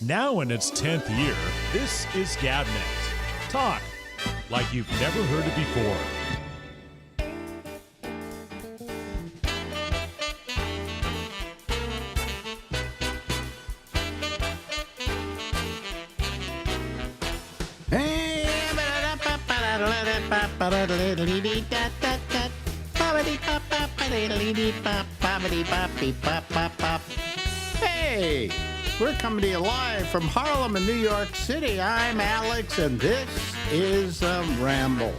Now in its 10th year, this is GabNet. Talk like you've never heard it before. Hey, we're coming to you live from Harlem and New York City. I'm Alex, and this is Ramble.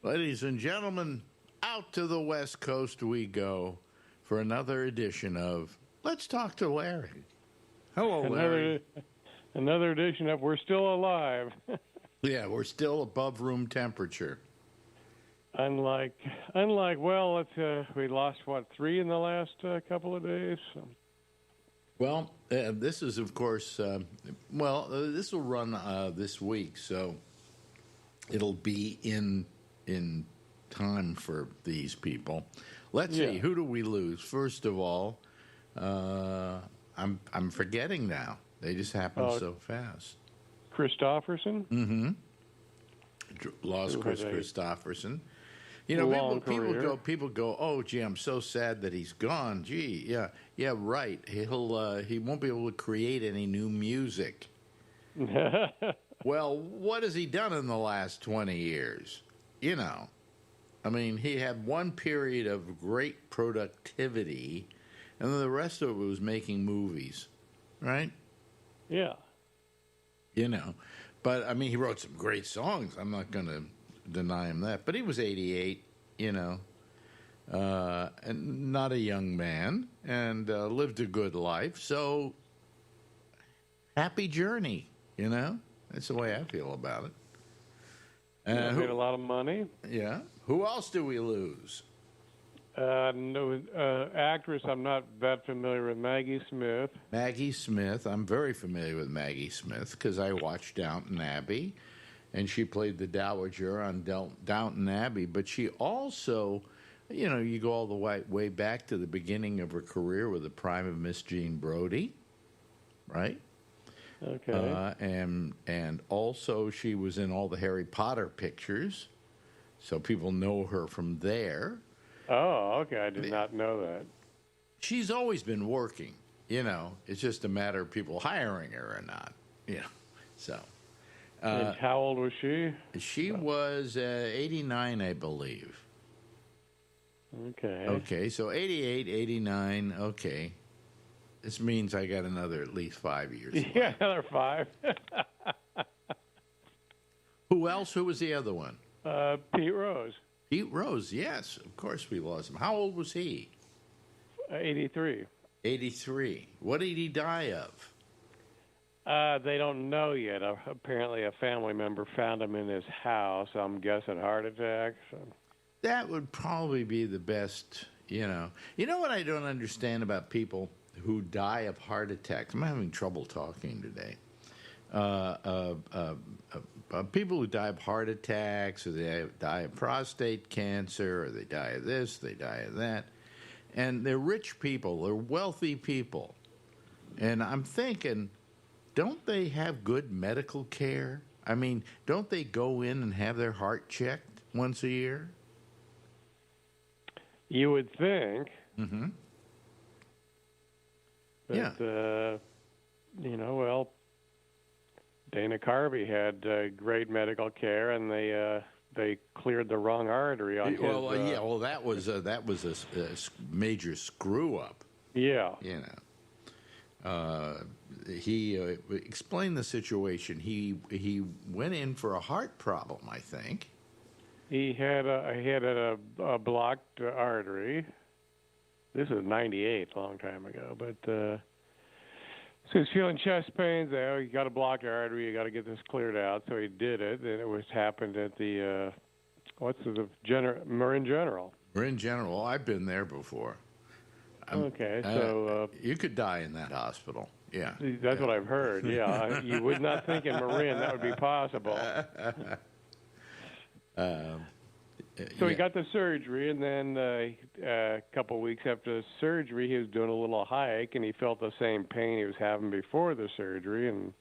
Ladies and gentlemen, out to the West Coast we go for another edition of Let's Talk to Larry. Hello, Larry. Another edition of We're Still Alive. Yeah, we're still above room temperature. Unlike, well, we lost, 3 in the last couple of days? So. Well, this is, of course, this will run this week, so it'll be in time for these people. Let's see, who do we lose? First of all, I'm forgetting now. They just happen so fast. Christopherson? Mm-hmm. Lost Chris Christopherson. You know, people go, oh, gee, I'm so sad that he's gone. Gee, yeah, right. He won't be able to create any new music. Well, what has he done in the last 20 years? You know, I mean, he had one period of great productivity, and then the rest of it was making movies, right? Yeah. You know, but, I mean, he wrote some great songs. I'm not going to deny him that. But he was 88, you know, and not a young man, and lived a good life. So, happy journey, you know? That's the way I feel about it. Made a lot of money. Yeah. Who else do we lose? Actress, I'm not that familiar with. Maggie Smith. Maggie Smith. I'm very familiar with Maggie Smith because I watched Downton Abbey, and she played the Dowager on Downton Abbey. But she also, you know, you go all the way back to the beginning of her career with the prime of Miss Jean Brodie, right? Okay. And also she was in all the Harry Potter pictures, so people know her from there. Oh, okay. I did not know that. She's always been working, you know. It's just a matter of people hiring her or not, you know. So. And how old was she? She was 89, I believe. Okay. Okay, so 88, 89, okay. This means I got another at least 5 years. Yeah, another 5. Who else? Who was the other one? Pete Rose. Pete Rose, yes. Of course we lost him. How old was he? 83. 83. What did he die of? They don't know yet. Apparently a family member found him in his house. I'm guessing heart attack. So. That would probably be the best, you know. You know what I don't understand about people who die of heart attacks? I'm having trouble talking today. People who die of heart attacks, or they die of prostate cancer, or they die of this, they die of that. And they're rich people, they're wealthy people. And I'm thinking, don't they have good medical care? I mean, don't they go in and have their heart checked once a year? You would think. Mm-hmm. But, yeah. You know, well, Dana Carvey had great medical care, and they cleared the wrong artery on his. Well, that was a major screw up. Yeah. You know, he explained the situation. He went in for a heart problem, I think. He had a blocked artery. This was 98, a long time ago, but. So he's feeling chest pains. You got a blocked artery. You got to get this cleared out. So he did it. And it happened at the Marin General. Marin General. I've been there before. Okay, so you could die in that hospital. Yeah, that's what I've heard. Yeah, you would not think in Marin that would be possible. So he got the surgery, and then a couple of weeks after the surgery, he was doing a little hike, and he felt the same pain he was having before the surgery. And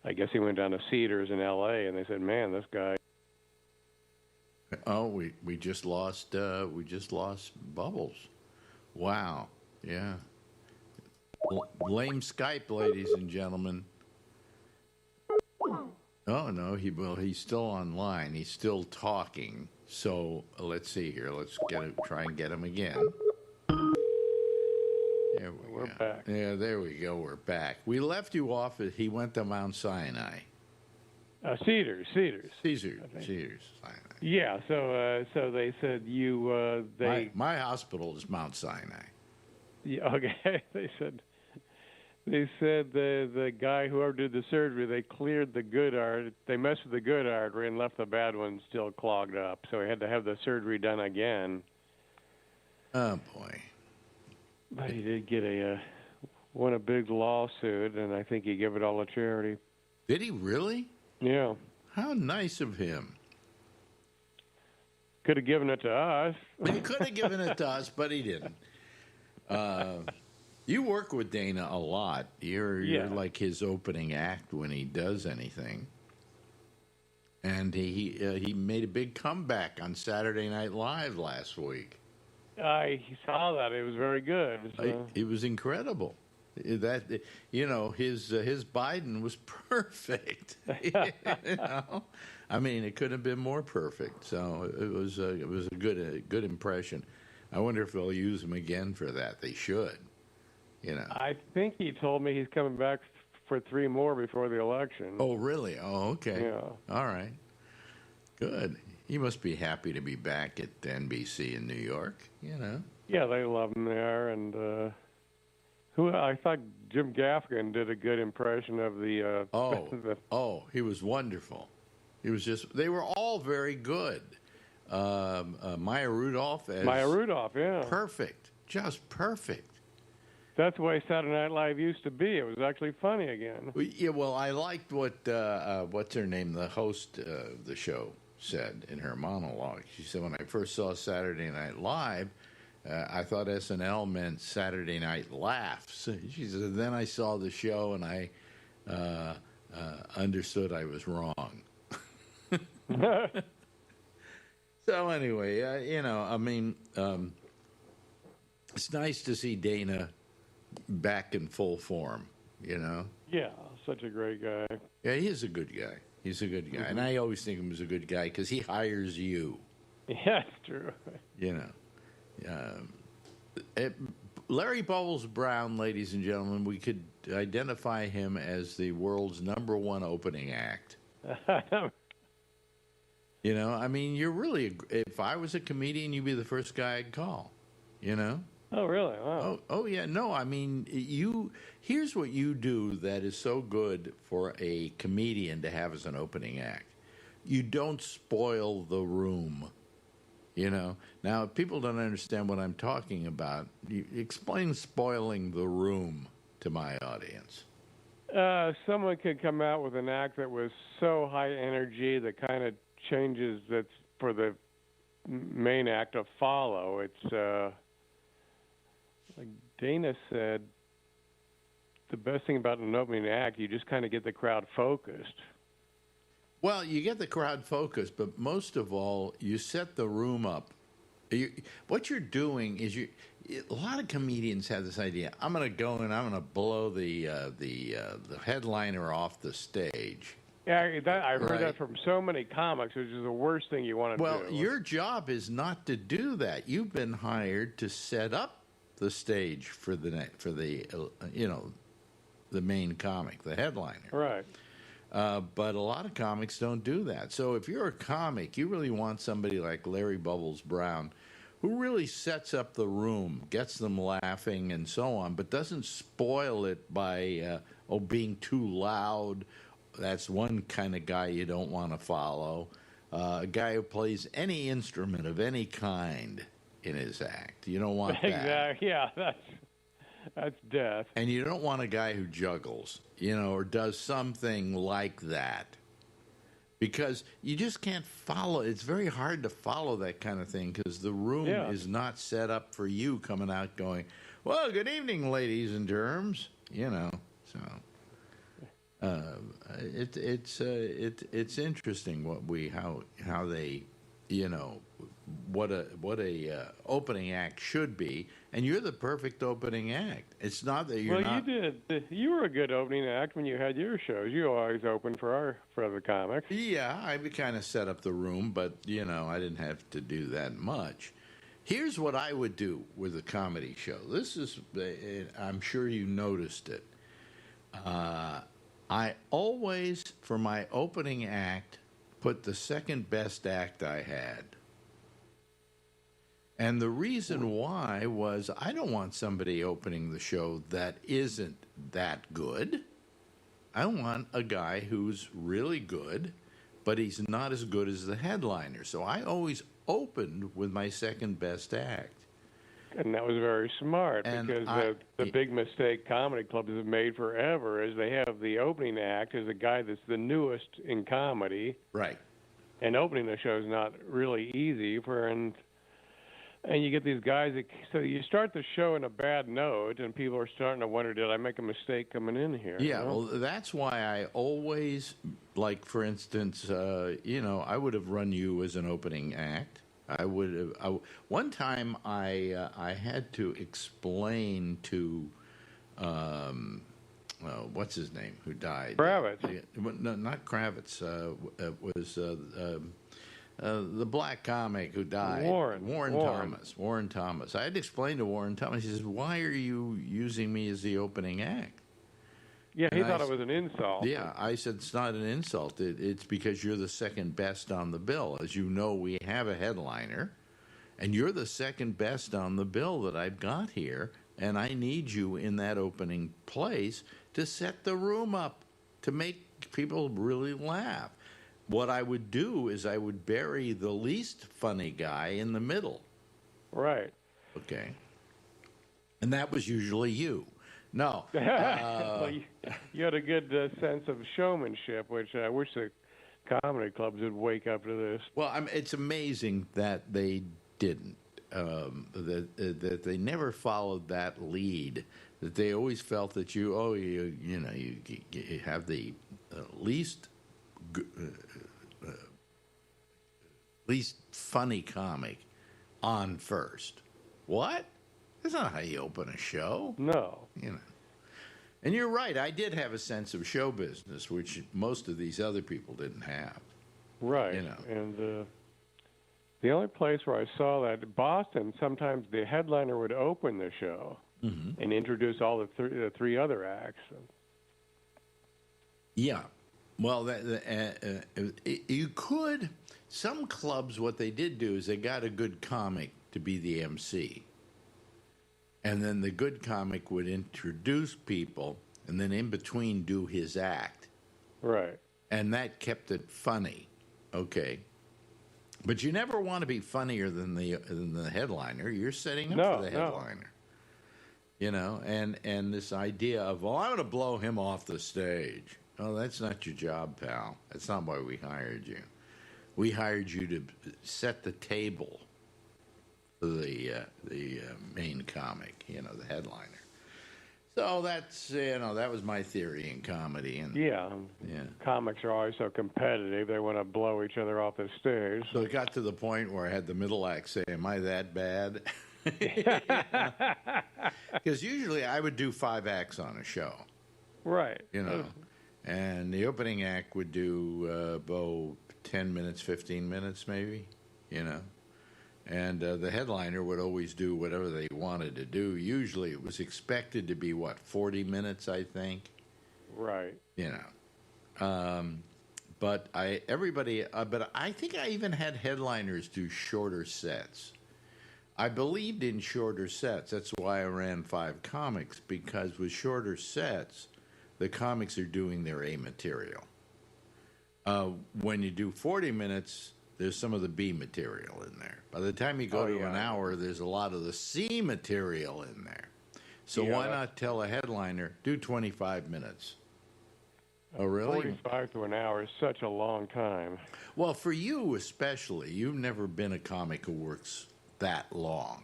I guess he went down to Cedars in L.A., and they said, "Man, this guy." Oh, we just lost Bubbles. Wow. Yeah. Lame Skype, ladies and gentlemen. Oh no, he's still online. He's still talking. So let's see here. Let's try and get him again. There We're back. Yeah, there we go. We're back. We left you off at he went to Mount Sinai. Cedars. Caesars. Sinai. Yeah. So they said you. My hospital is Mount Sinai. Yeah. Okay. They said the guy whoever did the surgery, they cleared the good artery. They messed with the good artery and left the bad one still clogged up. So he had to have the surgery done again. Oh boy! But he did get won a big lawsuit, and I think he gave it all to charity. Did he really? Yeah. How nice of him. Could have given it to us. He could have given it to us, but he didn't. You work with Dana a lot. You're like his opening act when he does anything. And he made a big comeback on Saturday Night Live last week. I saw that. It was very good. So. It was incredible. His Biden was perfect. I mean, it couldn't have been more perfect. So it was a good impression. I wonder if they'll use him again for that. They should. I think he told me he's coming back for 3 more before the election. Oh, really? Oh, okay. Yeah. All right. Good. He must be happy to be back at NBC in New York, Yeah, they love him there. And I thought Jim Gaffigan did a good impression of the... he was wonderful. They were all very good. Maya Rudolph, yeah. Perfect. Just perfect. That's the way Saturday Night Live used to be. It was actually funny again. Yeah, well, I liked what's her name, the host of the show, said in her monologue. She said, when I first saw Saturday Night Live, I thought SNL meant Saturday Night Laughs. She said, then I saw the show and I understood I was wrong. So anyway, it's nice to see Dana back in full form, Yeah, such a great guy. Yeah, he's a good guy. Mm-hmm. And I always think him as a good guy because he hires you. Yeah, it's true. Larry Bubbles Brown, ladies and gentlemen, we could identify him as the world's #1 opening act. You're really, if I was a comedian, you'd be the first guy I'd call, Oh, really? Wow. Oh, yeah. No, here's what you do that is so good for a comedian to have as an opening act. You don't spoil the room, Now, if people don't understand what I'm talking about, explain spoiling the room to my audience. Someone could come out with an act that was so high energy that kind of changes that's for the main act to follow. It's like Dana said, the best thing about an opening act, you just kind of get the crowd focused. Well, you get the crowd focused, but most of all, you set the room up. What you're doing is a lot of comedians have this idea. I'm going to go and I'm going to blow the headliner off the stage. Yeah, I've heard that from so many comics, which is the worst thing you want to do. Well, your job is not to do that. You've been hired to set up the stage for the main comic, the headliner. Right. But a lot of comics don't do that. So if you're a comic, you really want somebody like Larry Bubbles Brown, who really sets up the room, gets them laughing and so on, but doesn't spoil it by being too loud. That's one kind of guy you don't want to follow. A guy who plays any instrument of any kind in his act. You don't want that. Exactly. Yeah, that's death. And you don't want a guy who juggles, or does something like that. because you just can't follow. It's very hard to follow that kind of thing because the room is not set up for you coming out going, well, good evening, ladies and germs, so it's interesting how they, what a opening act should be, and you're the perfect opening act. It's not that you're not. Well, you were a good opening act when you had your shows. You always opened for the comics. Yeah, I kind of set up the room, but I didn't have to do that much. Here's what I would do with a comedy show. This is, I'm sure you noticed it. I always, for my opening act, put the second best act I had. And the reason why was I don't want somebody opening the show that isn't that good. I want a guy who's really good, but he's not as good as the headliner. So I always opened with my second best act. And that was very smart, because the big mistake comedy clubs have made forever is they have the opening act as a guy that's the newest in comedy. Right. And opening the show is not really easy and you get these guys so you start the show in a bad note, and people are starting to wonder, did I make a mistake coming in here? Yeah, well, that's why I always, like, for instance, I would have run you as an opening act. One time I had to explain to what's his name who died? Kravitz. No, not Kravitz. It was the black comic who died. Warren Thomas. I had to explain to Warren Thomas. He says, "Why are you using me as the opening act?" Yeah, he thought it was an insult. Yeah, I said, it's not an insult. It's because you're the second best on the bill. As you know, we have a headliner, and you're the second best on the bill that I've got here, and I need you in that opening place to set the room up, to make people really laugh. What I would do is I would bury the least funny guy in the middle. Right. Okay. And that was usually you. No. Well, you had a good sense of showmanship, which I wish the comedy clubs would wake up to this. Well, it's amazing that they didn't, that they never followed that lead, that they always felt that you have the least funny comic on first. What? That's not how you open a show. No. And you're right. I did have a sense of show business, which most of these other people didn't have. Right. And the only place where I saw that, Boston, sometimes the headliner would open the show and introduce all the three other acts. Yeah. Well, you could. Some clubs, what they did do is they got a good comic to be the MC. And then the good comic would introduce people, and then in between do his act. Right. And that kept it funny. Okay. But you never want to be funnier than the headliner. You're setting up for the headliner. And this idea of, well, I'm going to blow him off the stage. Oh, that's not your job, pal. That's not why we hired you. We hired you to set the table for the main comic, the headliner. So that's, that was my theory in comedy. And yeah. Comics are always so competitive. They want to blow each other off the stage. So it got to the point where I had the middle act say, am I that bad? Because usually I would do 5 acts on a show. Right. And the opening act would do 10 minutes, 15 minutes maybe, And the headliner would always do whatever they wanted to do. Usually it was expected to be, 40 minutes, I think? Right. But I think I even had headliners do shorter sets. I believed in shorter sets. That's why I ran 5 comics, because with shorter sets, the comics are doing their A material. When you do 40 minutes, there's some of the B material in there. By the time you go to an hour, there's a lot of the C material in there. So why not tell a headliner, do 25 minutes? Oh, really? 45 to an hour is such a long time. Well, for you especially, you've never been a comic who works that long.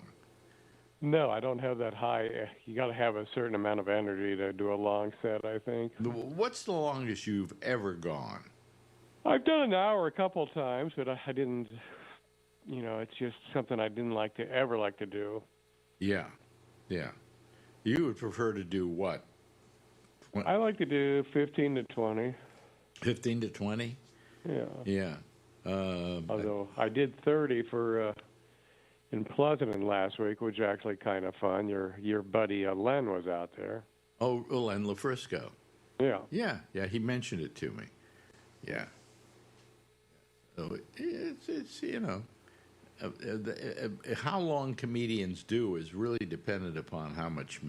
No, I don't have that high. You got to have a certain amount of energy to do a long set, I think. What's the longest you've ever gone? I've done an hour a couple times, but I didn't, it's just something I didn't ever like to do. Yeah, yeah. You would prefer to do what? I like to do 15 to 20. 15 to 20? Yeah. Yeah. Although I did 30 for in Pleasanton last week, which was actually kind of fun. Your buddy Len was out there. Oh, Len LaFrisco. Yeah. Yeah, he mentioned it to me. Yeah. So it's how long comedians do is really dependent upon how much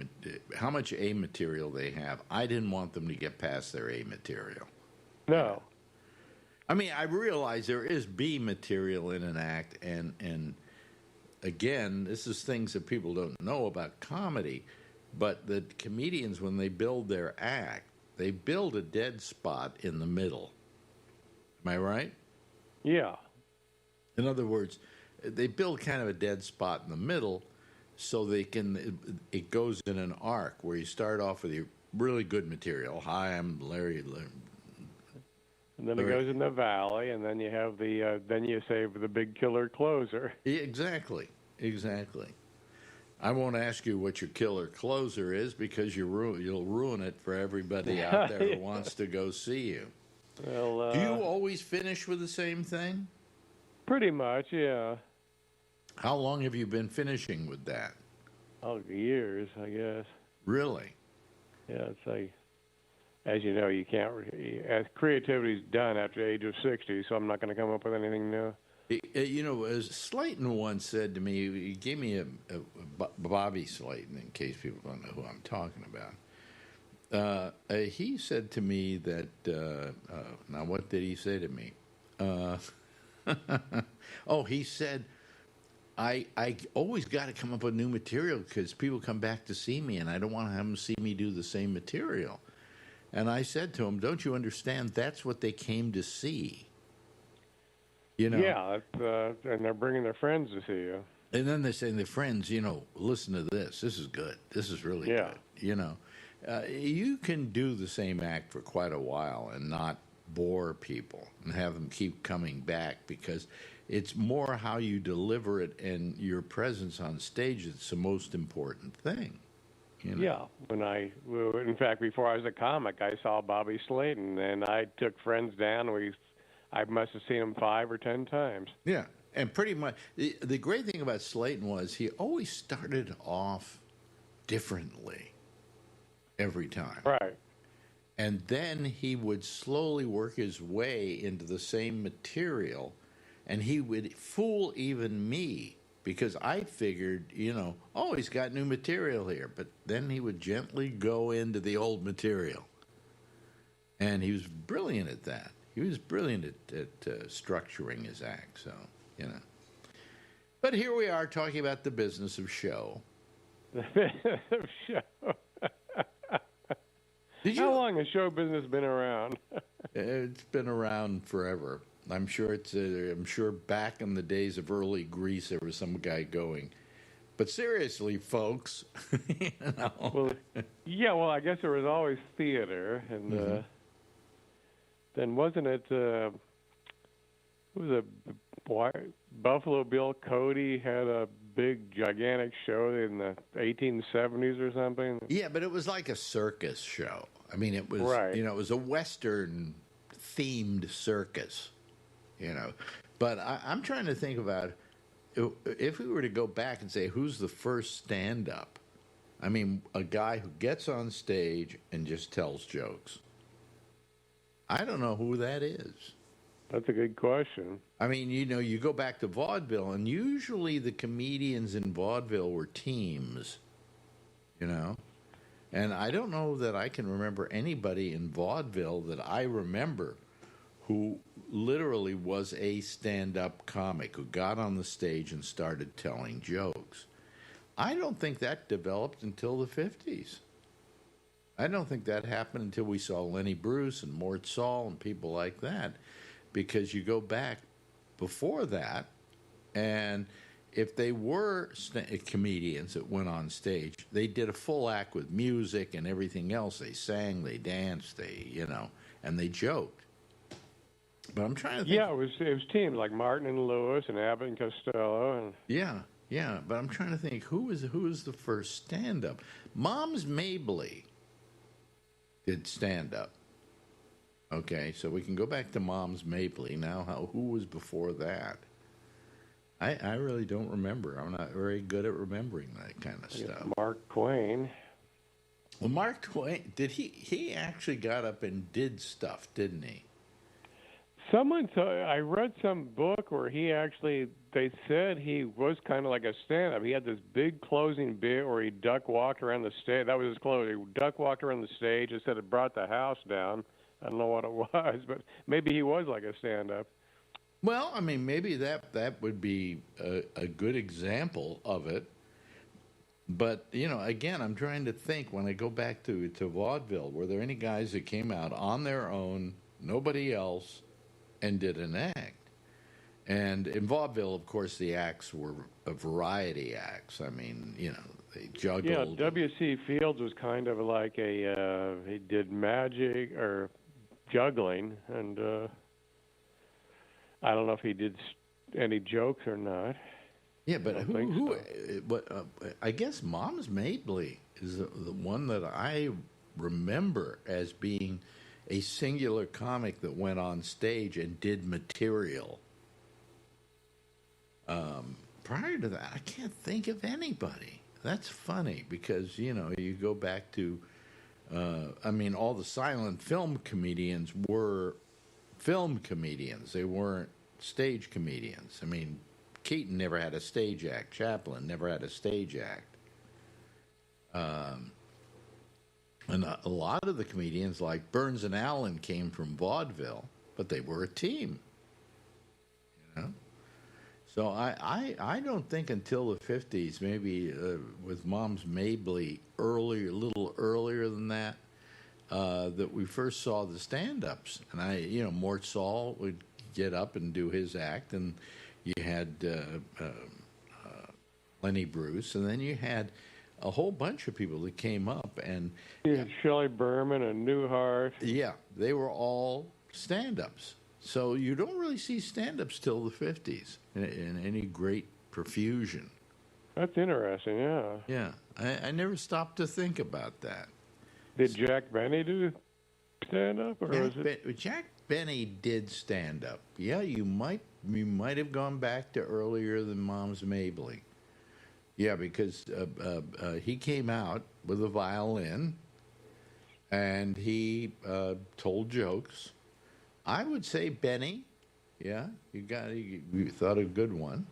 A material they have. I didn't want them to get past their A material. No. I mean, I realize there is B material in an act, and again, this is things that people don't know about comedy, but the comedians, when they build their act, they build a dead spot in the middle. Am I right? Yeah. In other words, they build kind of a dead spot in the middle so it goes in an arc where you start off with your really good material. Hi, I'm Larry. And then it goes in the valley, and then you have then you save the big killer closer. Exactly. I won't ask you what your killer closer is because you'll ruin it for everybody out there who wants to go see you. Well, do you always finish with the same thing? Pretty much, yeah. How long have you been finishing with that? Oh, years, I guess. Really? Yeah, it's like, as you know, you can't. As creativity's done after the age of 60, so I'm not going to come up with anything new. As Slayton once said to me, he gave me Bobby Slayton, in case people don't know who I'm talking about. He said to me that, now what did he say to me? He said, I always got to come up with new material because people come back to see me, and I don't want to have them see me do the same material. And I said to him, don't you understand? That's what they came to see. Yeah, and they're bringing their friends to see you. And then they're saying, their friends, listen to this. This is good. This is really good. You can do the same act for quite a while and not bore people and have them keep coming back because it's more how you deliver it and your presence on stage that's the most important thing. Yeah. In fact, before I was a comic, I saw Bobby Slayton, and I took friends down. I must have seen him 5 or 10 times. Yeah, and pretty much the great thing about Slayton was he always started off differently every time. Right. And then he would slowly work his way into the same material, and he would fool even me because I figured, he's got new material here. But then he would gently go into the old material. And he was brilliant at that. He was brilliant at structuring his act, so, But here we are talking about the business of show. The business of show. How long has show business been around? It's been around forever. I'm sure back in the days of early Greece there was some guy going, but seriously, folks, Well, I guess there was always theater, and then wasn't it? Who was Buffalo Bill Cody had a big, gigantic show in the 1870s or something? Yeah, but it was like a circus show. I mean, it was, right. It was a Western-themed circus, But I'm trying to think about if we were to go back and say, who's the first stand-up? I mean, a guy who gets on stage and just tells jokes. I don't know who that is. That's a good question. I mean, you go back to vaudeville, and usually the comedians in vaudeville were teams, And I don't know that I can remember anybody in vaudeville that I remember who literally was a stand-up comic who got on the stage and started telling jokes. I don't think that developed until the 50s. I don't think that happened until we saw Lenny Bruce and Mort Saul and people like that, because you go back before that, and if they were comedians that went on stage, they did a full act with music and everything else. They sang, they danced, and they joked. But I'm trying to think. Yeah, it was teams like Martin and Lewis and Abbott and Costello and Yeah. But I'm trying to think who was the first stand-up. Moms Mabley did stand-up. Okay, so we can go back to Moms Mabley now. Who was before that? I really don't remember. I'm not very good at remembering that kind of stuff. Mark Twain. Well, Mark Twain, he actually got up and did stuff, didn't he? I read some book where they said he was kind of like a stand-up. He had this big closing bit where he duck walked around the stage. That was his closing. He duck walked around the stage and said it brought the house down. I don't know what it was, but maybe he was like a stand-up. Well, I mean, maybe that would be a good example of it. But, again, I'm trying to think when I go back to vaudeville, were there any guys that came out on their own, nobody else, and did an act? And in vaudeville, of course, the acts were a variety acts. I mean, they juggled. Yeah, W.C. Fields was kind of like he did magic or juggling, and I don't know if he did any jokes or not. Yeah, but I guess Moms Mabley is the one that I remember as being a singular comic that went on stage and did material. Prior to that, I can't think of anybody. That's funny because, you go back to, all the silent film comedians were film comedians. They weren't stage comedians. I mean, Keaton never had a stage act. Chaplin never had a stage act. And a lot of the comedians, like Burns and Allen, came from vaudeville, but they were a team. So I don't think until the 50s, maybe with Moms Mabley a little earlier than that, that we first saw the stand-ups. And Mort Saul would get up and do his act, and you had Lenny Bruce, and then you had a whole bunch of people that came up. And Shelley Berman and Newhart. Yeah, they were all stand-ups. So you don't really see stand-ups till the 50s in any great profusion. That's interesting, yeah. Yeah, I never stopped to think about that. Did Jack Benny do stand-up? Jack Benny did stand-up. Yeah, you might have gone back to earlier than Moms Mabley. Yeah, because he came out with a violin, and he told jokes. I would say Benny. Yeah, you thought a good one.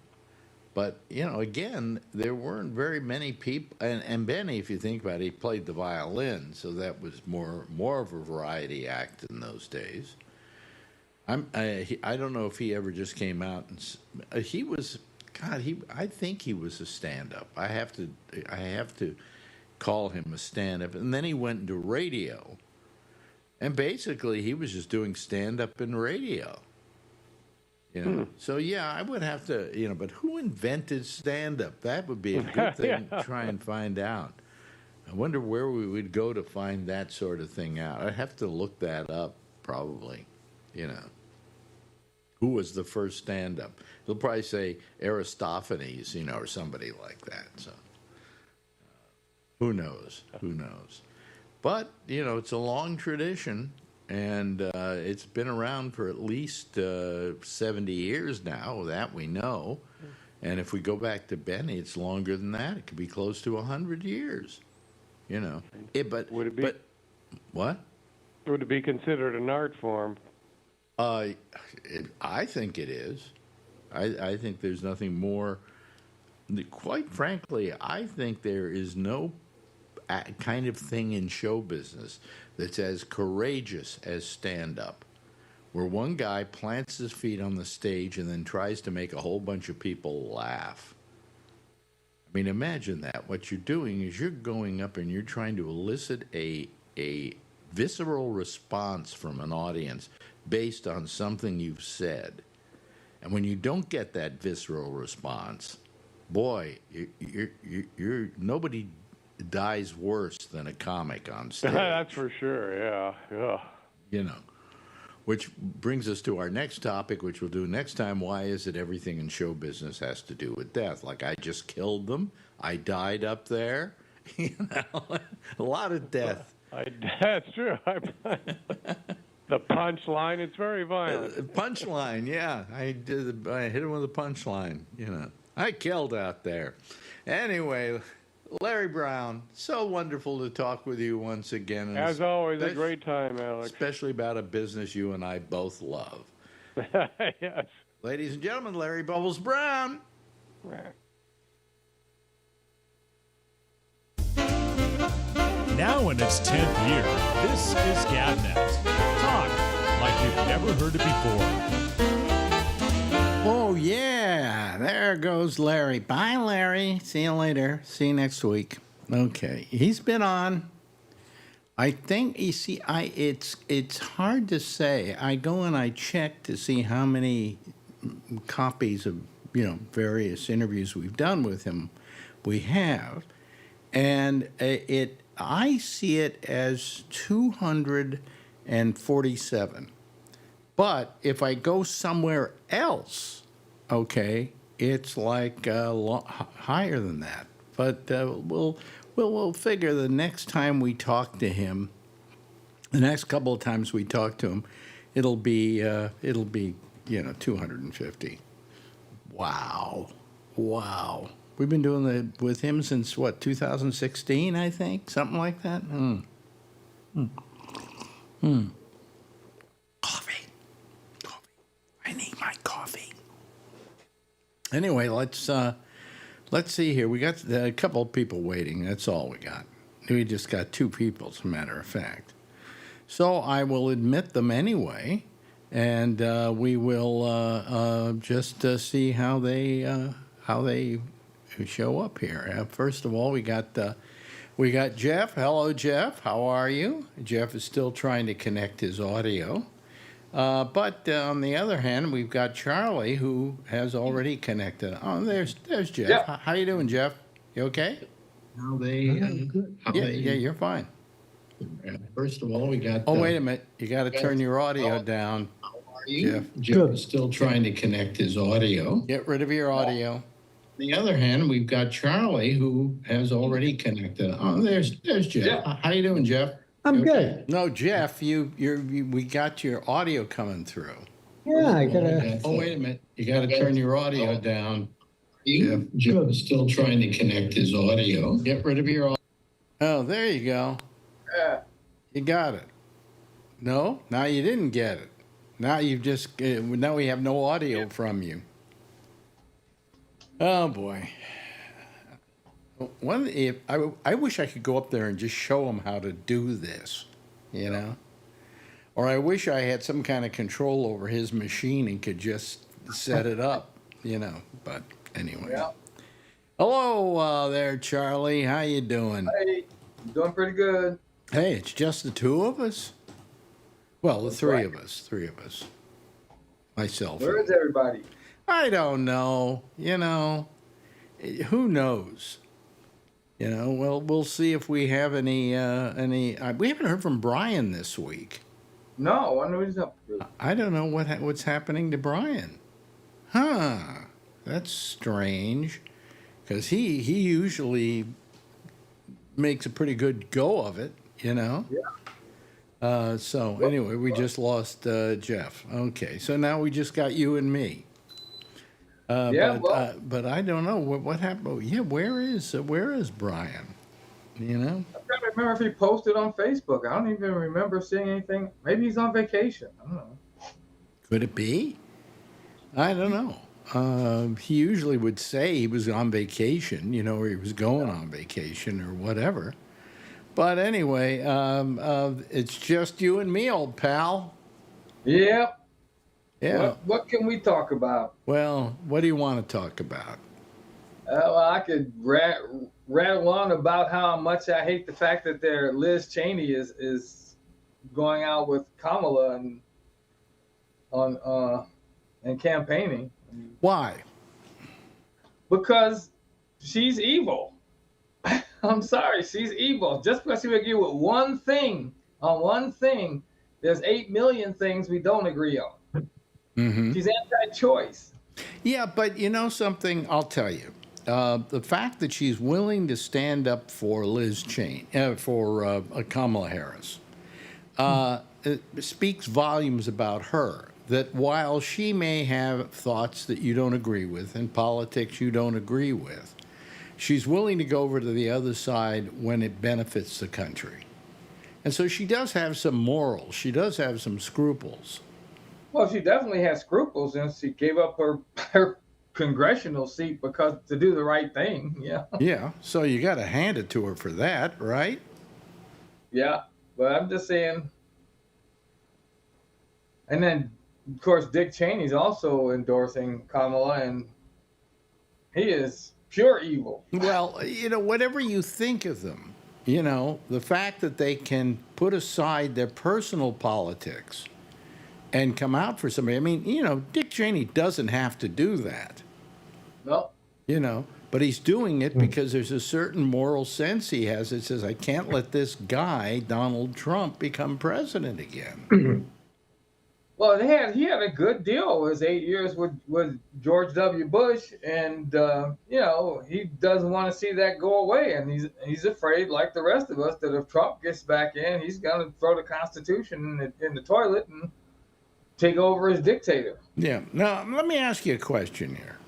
But, again, there weren't very many people. And Benny, if you think about it, he played the violin, so that was more of a variety act in those days. I don't know if he ever just came out and he was. God, I think he was a stand-up. I have to call him a stand-up. And then he went into radio. And basically, he was just doing stand-up in radio. So, yeah, I would have to, but who invented stand-up? That would be a good thing to try and find out. I wonder where we would go to find that sort of thing out. I'd have to look that up, probably, Who was the first stand-up? They'll probably say Aristophanes, or somebody like that. So, who knows? Who knows? But, it's a long tradition, and it's been around for at least 70 years now, that we know. And if we go back to Benny, it's longer than that. It could be close to 100 years, Would it be? But, what? Would it be considered an art form? I think it is. I think there's nothing more. Quite frankly, I think there is no kind of thing in show business that's as courageous as stand-up, where one guy plants his feet on the stage and then tries to make a whole bunch of people laugh. I mean, imagine that. What you're doing is you're going up and you're trying to elicit a a visceral response from an audience based on something you've said. And when you don't get that visceral response, boy, you're nobody dies worse than a comic on stage. That's for sure. Yeah. You know, which brings us to our next topic, which we'll do next time. Why is it everything in show business has to do with death? Like, I just killed them. I died up there. You know, a lot of death. That's true. The punchline, it's very violent. Punchline, yeah. I hit him with a punchline, you know. I killed out there. Anyway, Larry Brown, so wonderful to talk with you once again. As always, a great time, Alex. Especially about a business you and I both love. Yes. Ladies and gentlemen, Larry Bubbles Brown. Now in its 10th year, this is GabNet. Talk like you've never heard it before. Oh, yeah. There goes Larry. Bye, Larry. See you later. See you next week. Okay. He's been on. I think, you see, it's hard to say. I go and I check to see how many copies of, various interviews we've done with him we have. And I see it as 247. But if I go somewhere else, okay, it's like higher than that. But we'll figure the next time we talk to him, the next couple of times we talk to him, it'll be 250. Wow. We've been doing it with him since, 2016, I think? Something like that? Coffee. I need my coffee. Anyway, let's see here. We got a couple of people waiting. That's all we got. We just got 2 people, as a matter of fact. So I will admit them anyway, and we will just see how they show up here. First of all, we got Jeff. Hello, Jeff. How are you? Jeff is still trying to connect his audio. But on the other hand, we've got Charlie, who has already connected. Oh, there's Jeff. Yeah. How you doing, Jeff? You okay? Yeah, you're fine. First of all, we got... Oh, wait a minute. You got to turn your audio down. How are you? Jeff is still trying to connect his audio. Get rid of your audio. On the other hand, we've got Charlie, who has already connected. Oh, there's Jeff. Yeah. How you doing, Jeff? I'm good. No, Jeff, we got your audio coming through. Yeah, I gotta. Oh, wait a minute. You got to turn your audio down. Jeff is still trying to connect his audio. Get rid of your audio. Oh, there you go. You got it. No, now you didn't get it. Now you've just now we have no audio from you. Oh boy. I wish I could go up there and just show him how to do this, or I wish I had some kind of control over his machine and could just set it up, But anyway. Yeah. Hello there, Charlie. How you doing? Hey, I'm doing pretty good. Hey, it's just the 2 of us? Well, the 3 of us. 3 of us. Myself. Where is everybody? I don't know. Who knows? Well, we'll see if we have any. We haven't heard from Brian this week. No, I wonder what he's up to. I don't know what's happening to Brian. Huh? That's strange, because he usually makes a pretty good go of it, Yeah. So anyway, we just lost Jeff. Okay, so now we just got you and me. But I don't know what happened. Oh, yeah, where is Brian? I'm trying to remember if he posted on Facebook. I don't even remember seeing anything. Maybe he's on vacation. I don't know. Could it be? I don't know. He usually would say he was on vacation, or he was going on vacation or whatever. But anyway, it's just you and me, old pal. Yep. Yeah. What can we talk about? Well, what do you want to talk about? Well, I could rattle on about how much I hate the fact that their Liz Cheney is going out with Kamala on and campaigning Why? because she's evil. I'm sorry, she's evil. Just because we agree with one thing on one thing, there's 8 million things we don't agree on. Mm-hmm. She's anti-choice. Yeah, but you know something? I'll tell you. The fact that she's willing to stand up for Liz Cheney, for Kamala Harris, it speaks volumes about her. That while she may have thoughts that you don't agree with and politics you don't agree with, she's willing to go over to the other side when it benefits the country. And so she does have some morals. She does have some scruples. Well, she definitely has scruples, and she gave up her congressional seat because to do the right thing. Yeah. Yeah, so you got to hand it to her for that, right? Yeah, but I'm just saying. And then, of course, Dick Cheney's also endorsing Kamala, and he is pure evil. Well, you know, whatever you think of them, you know, the fact that they can put aside their personal politics and come out for somebody. I mean, you know, Dick Cheney doesn't have to do that, No. you know, but he's doing it because there's a certain moral sense he has that says, I can't let this guy, Donald Trump, become president again. Well, he had a good deal his 8 years with George W. Bush, and you know he doesn't want to see that go away, and he's afraid, like the rest of us, that if Trump gets back in, he's going to throw the Constitution in the toilet and take over as dictator. Yeah. Now, let me ask you a question here,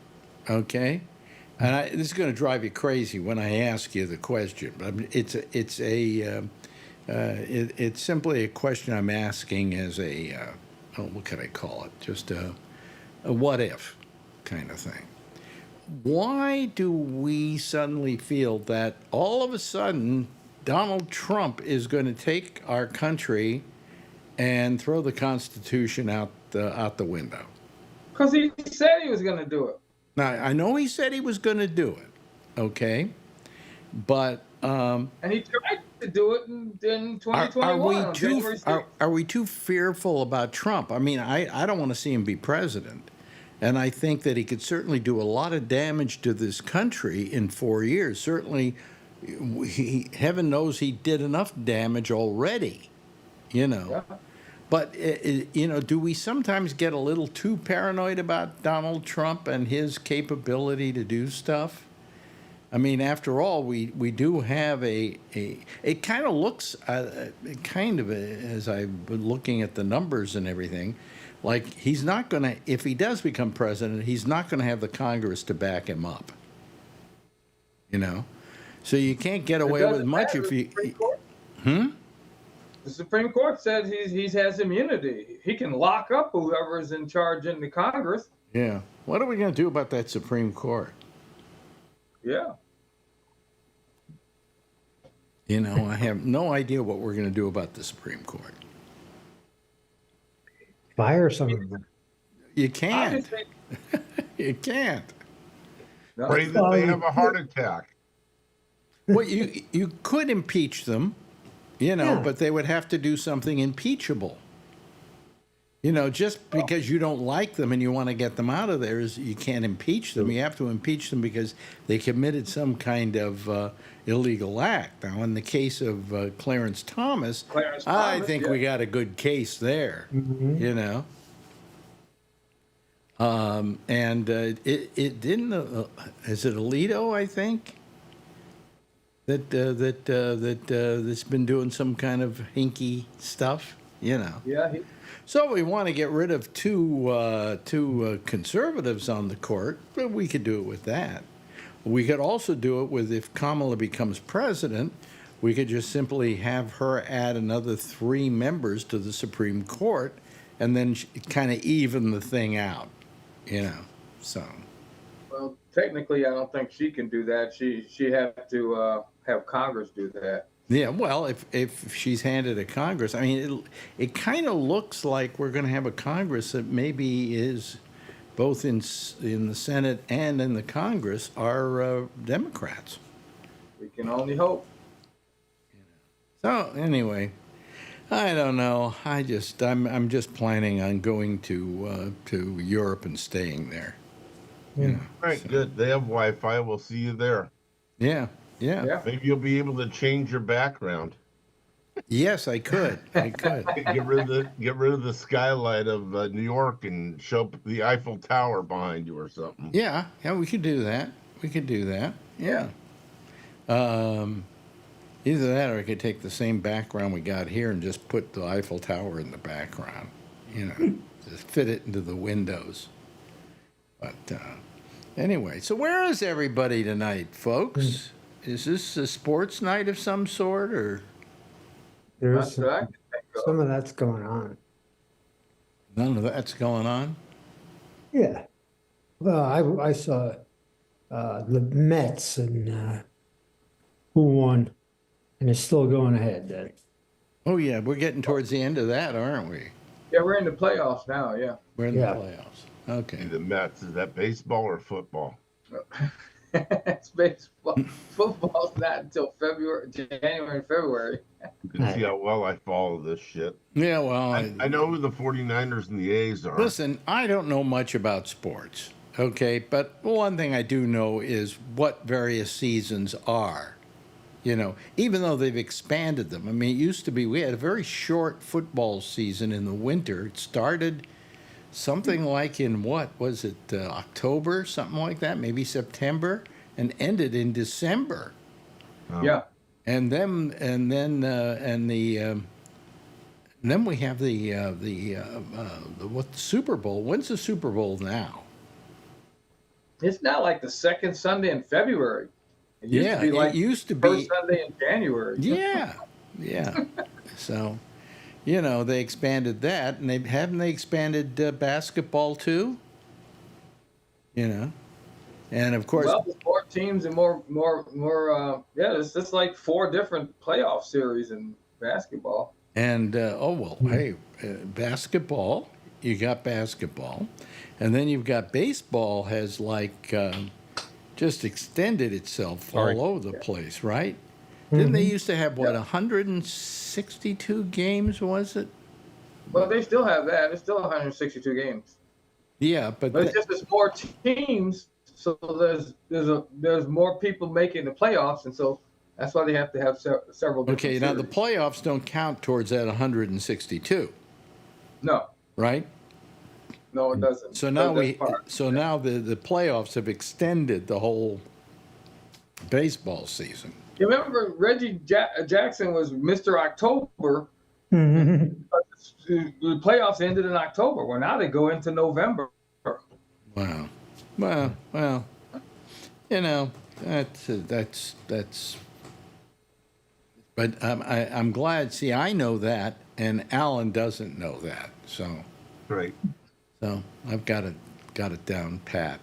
okay? And this is going to drive you crazy when I ask you the question, but it's simply a question I'm asking as a what can I call it? Just a what if kind of thing. Why do we suddenly feel that all of a sudden Donald Trump is going to take our country and throw the Constitution out the window? Because he said he was going to do it. Now, I know he said he was going to do it, okay? But and he tried to do it in 2021. Are we too fearful about Trump? I mean, I don't want to see him be president. And I think that he could certainly do a lot of damage to this country in 4 years. Certainly, heaven knows he did enough damage already, you know. Yeah. But, you know, do we sometimes get a little too paranoid about Donald Trump and his capability to do stuff? I mean, after all, we do have it kind of looks, as I've been looking at the numbers and everything, like he's not going to, if he does become president, he's not going to have the Congress to back him up. You know? So you can't get away with much if you... The Supreme Court said he has immunity. He can lock up whoever's in charge in the Congress. Yeah. What are we going to do about that Supreme Court? Yeah. You know, I have no idea what we're going to do about the Supreme Court. Fire some of them. You can't. You can't. No. Pray that they have a heart attack. Well, you could impeach them, you know, Yeah. but they would have to do something impeachable. You know, just because you don't like them and you want to get them out of there, you can't impeach them. You have to impeach them because they committed some kind of illegal act. Now, in the case of Clarence Thomas, I think we got a good case there, you know. And it didn't, is it Alito, I think, that's been doing some kind of hinky stuff, you know. Yeah. So we want to get rid of two conservatives on the court, but we could do it with that. We could also do it with, if Kamala becomes president, we could just simply have her add another 3 members to the Supreme Court and then kind of even the thing out, you know, so. Well, technically, I don't think she can do that. She have to have Congress do that. Yeah, well, if she's handed a Congress, I mean, it kind of looks like we're going to have a Congress that maybe is both in the Senate and in the Congress, are Democrats. We can only hope. So anyway, I don't know. I'm just planning on going to Europe and staying there. You know, All right, good. They have Wi-Fi. We'll see you there. yeah. Maybe you'll be able to change your background. Yes, I could. Get rid of the skylight of New York and show the Eiffel Tower behind you or something. Yeah, we could do that. Yeah. Either that, or I could take the same background we got here and just put the Eiffel Tower in the background. You know, just fit it into the windows. But anyway, so where is everybody tonight, folks? Is this a sports night of some sort, or That's There's what I can think of. some of that's going on. none of that's going on? Yeah. Well, I saw the Mets and who won, and it's still going ahead then. Oh yeah, we're getting towards the end of that, aren't we? Yeah, we're in the playoffs now. Yeah. We're in Yeah. the playoffs. Okay. The Mets, is that baseball or football? It's baseball. Football's not until January and February. You can see how well I follow this shit. Yeah, well, I know who the 49ers and the A's are. listen, I don't know much about sports, okay? But one thing I do know is what various seasons are. You know, even though they've expanded them. I mean, it used to be, we had a very short football season in the winter. It started something like in what was it, October, something like that, maybe September, and ended in December. Oh. Yeah. And then we have the Super Bowl. When's the Super Bowl now? It's not like the second Sunday in February. It used to be like it used to first be. Sunday in January. Yeah. So, you know, they expanded that, and haven't they expanded basketball too? You know, and of course, Well, there's more teams and more. Yeah, it's just like 4 different playoff series in basketball. and hey, basketball. You got basketball, and then you've got baseball has like just extended itself all over the place, right? Didn't they used to have what 162 games? Was it? Well, they still have that. It's still 162 games. Yeah, but But it's just there's more teams, so there's more people making the playoffs, and so that's why they have to have several. Different okay. Now the series. playoffs don't count towards that 162, No, right? it doesn't. So now That's part. now the playoffs have extended the whole baseball season. You remember Reggie Jackson was Mr. October. Mhm. The playoffs ended in October. Well, now they go into November. Wow. Well, you know, that's. But I'm glad. See, I know that, and Alan doesn't know that. So Right. I've got it down pat.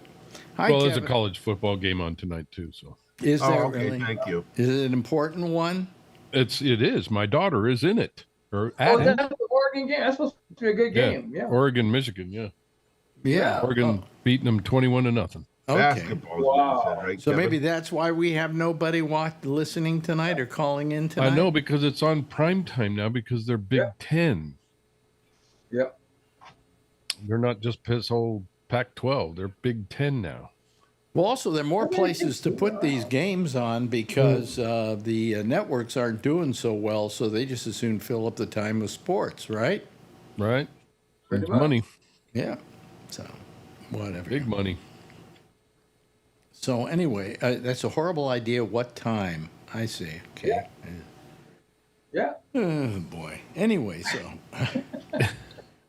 Hi, Well, there's a Kevin. college football game on tonight too, so Is there Okay, really? thank you. Is it an important one? it is. My daughter is in it or Oh, at it. that's the Oregon game. That's supposed to be a good game. Yeah. Oregon, Michigan, yeah. Yeah. Oregon beating them 21-0. Okay. Basketball is Wow. what you said, right, So Kevin? maybe that's why we have nobody listening tonight or calling in tonight. I know because it's on prime time now because they're Big Yeah. Ten. Yep. They're not just piss old Pac-12. They're Big Ten now. Well, also there are more places to put these games on because the networks aren't doing so well, so they just as soon fill up the time with sports, right? Right? Pretty It's much. money. Yeah. So, whatever. Big money. So anyway, that's a horrible idea. What time? I see. Okay. Yeah. Oh boy. Anyway, so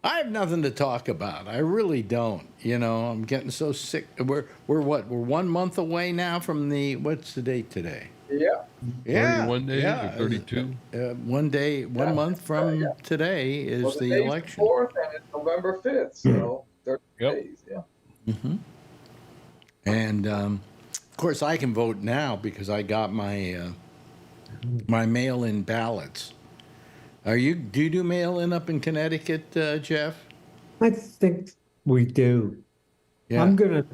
I have nothing to talk about. I really don't. You know, I'm getting so sick. We're what? We're 1 month away now from the. What's the date today? Yeah. 31 days or 32. 1 day, 1 month from today is Well, the today's election. 4th and it's November 5th, so 30 Yep. days. Yeah. And of course, I can vote now because I got my my mail-in ballots. Do you do mail-in up in Connecticut, Jeff? I think we do. Yeah. I'm gonna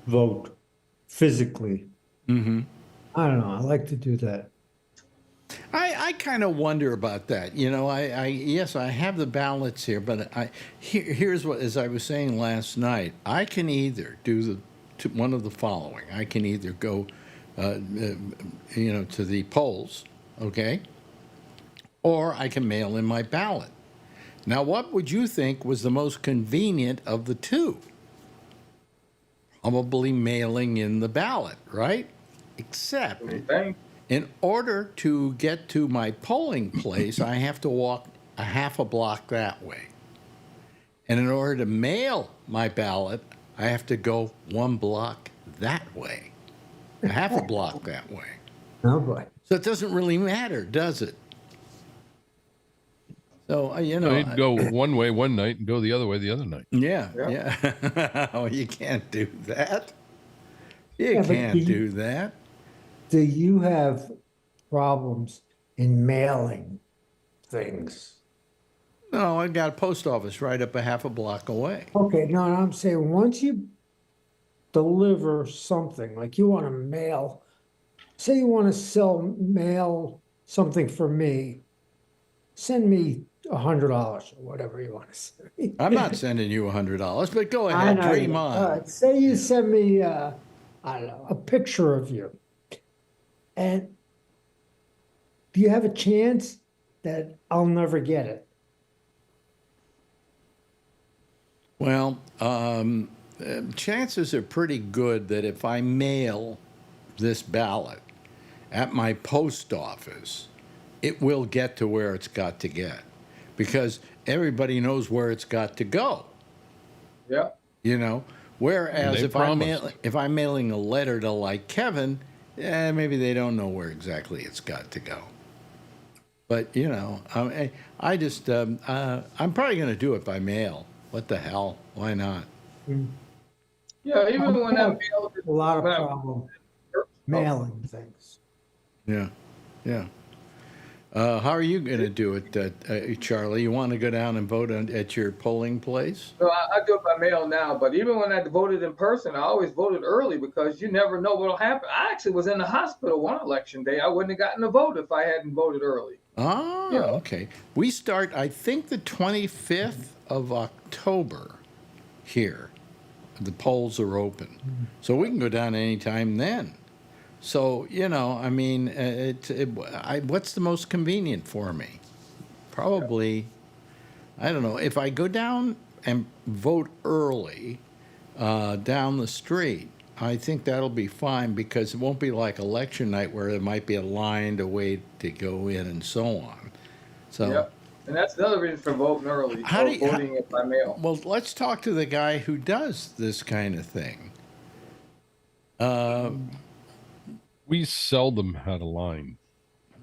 vote physically. Mm-hmm. I don't know. I like to do that. I kind of wonder about that. Yes, I have the ballots here, but here's what, as I was saying last night, I can either do one of the following. I can either go, to the polls, okay, or I can mail in my ballot. Now, what would you think was the most convenient of the two? Probably mailing in the ballot, right? Except, in order to get to my polling place, I have to walk a half a block that way. And in order to mail my ballot, I have to go 1 block that way, a half a block that way. Oh boy. So it doesn't really matter, does it? So, You'd go one way one night and go the other way the other night. Yeah. Oh, you can't do that. You can't do that. Do you have problems in mailing things? No, I got a post office right up a half a block away. Okay, no, I'm saying once you deliver something, like you want to mail, say you want to mail something for me, send me $100 or whatever you want to send me. I'm not sending you $100, but go I ahead, know dream you. on. All right, say you send me, I don't know, a picture of you. And do you have a chance that I'll never get it? Well, chances are pretty good that if I mail this ballot at my post office, it will get to where it's got to get, because everybody knows where it's got to go. Yeah. Whereas if I'm mailing a letter to like Kevin, maybe they don't know where exactly it's got to go. But I just I'm probably going to do it by mail. What the hell? Why not? Yeah, even when I mailed a lot of problem mailing things. Yeah. How are you going to do it, Charlie? You want to go down and vote at your polling place? So I do it by mail now, but even when I voted in person, I always voted early because you never know what'll happen. I actually was in the hospital one election day. I wouldn't have gotten a vote if I hadn't voted early. Okay. We start, I think, the 25th of October here. The polls are open. So we can go down anytime then. So, I mean, what's the most convenient for me? Probably, I don't know, if I go down and vote early down the street, I think that'll be fine, because it won't be like election night where there might be a line to wait to go in and so on. So, yep. And that's another reason for voting early, voting it by mail. Well, let's talk to the guy who does this kind of thing. We seldom had a line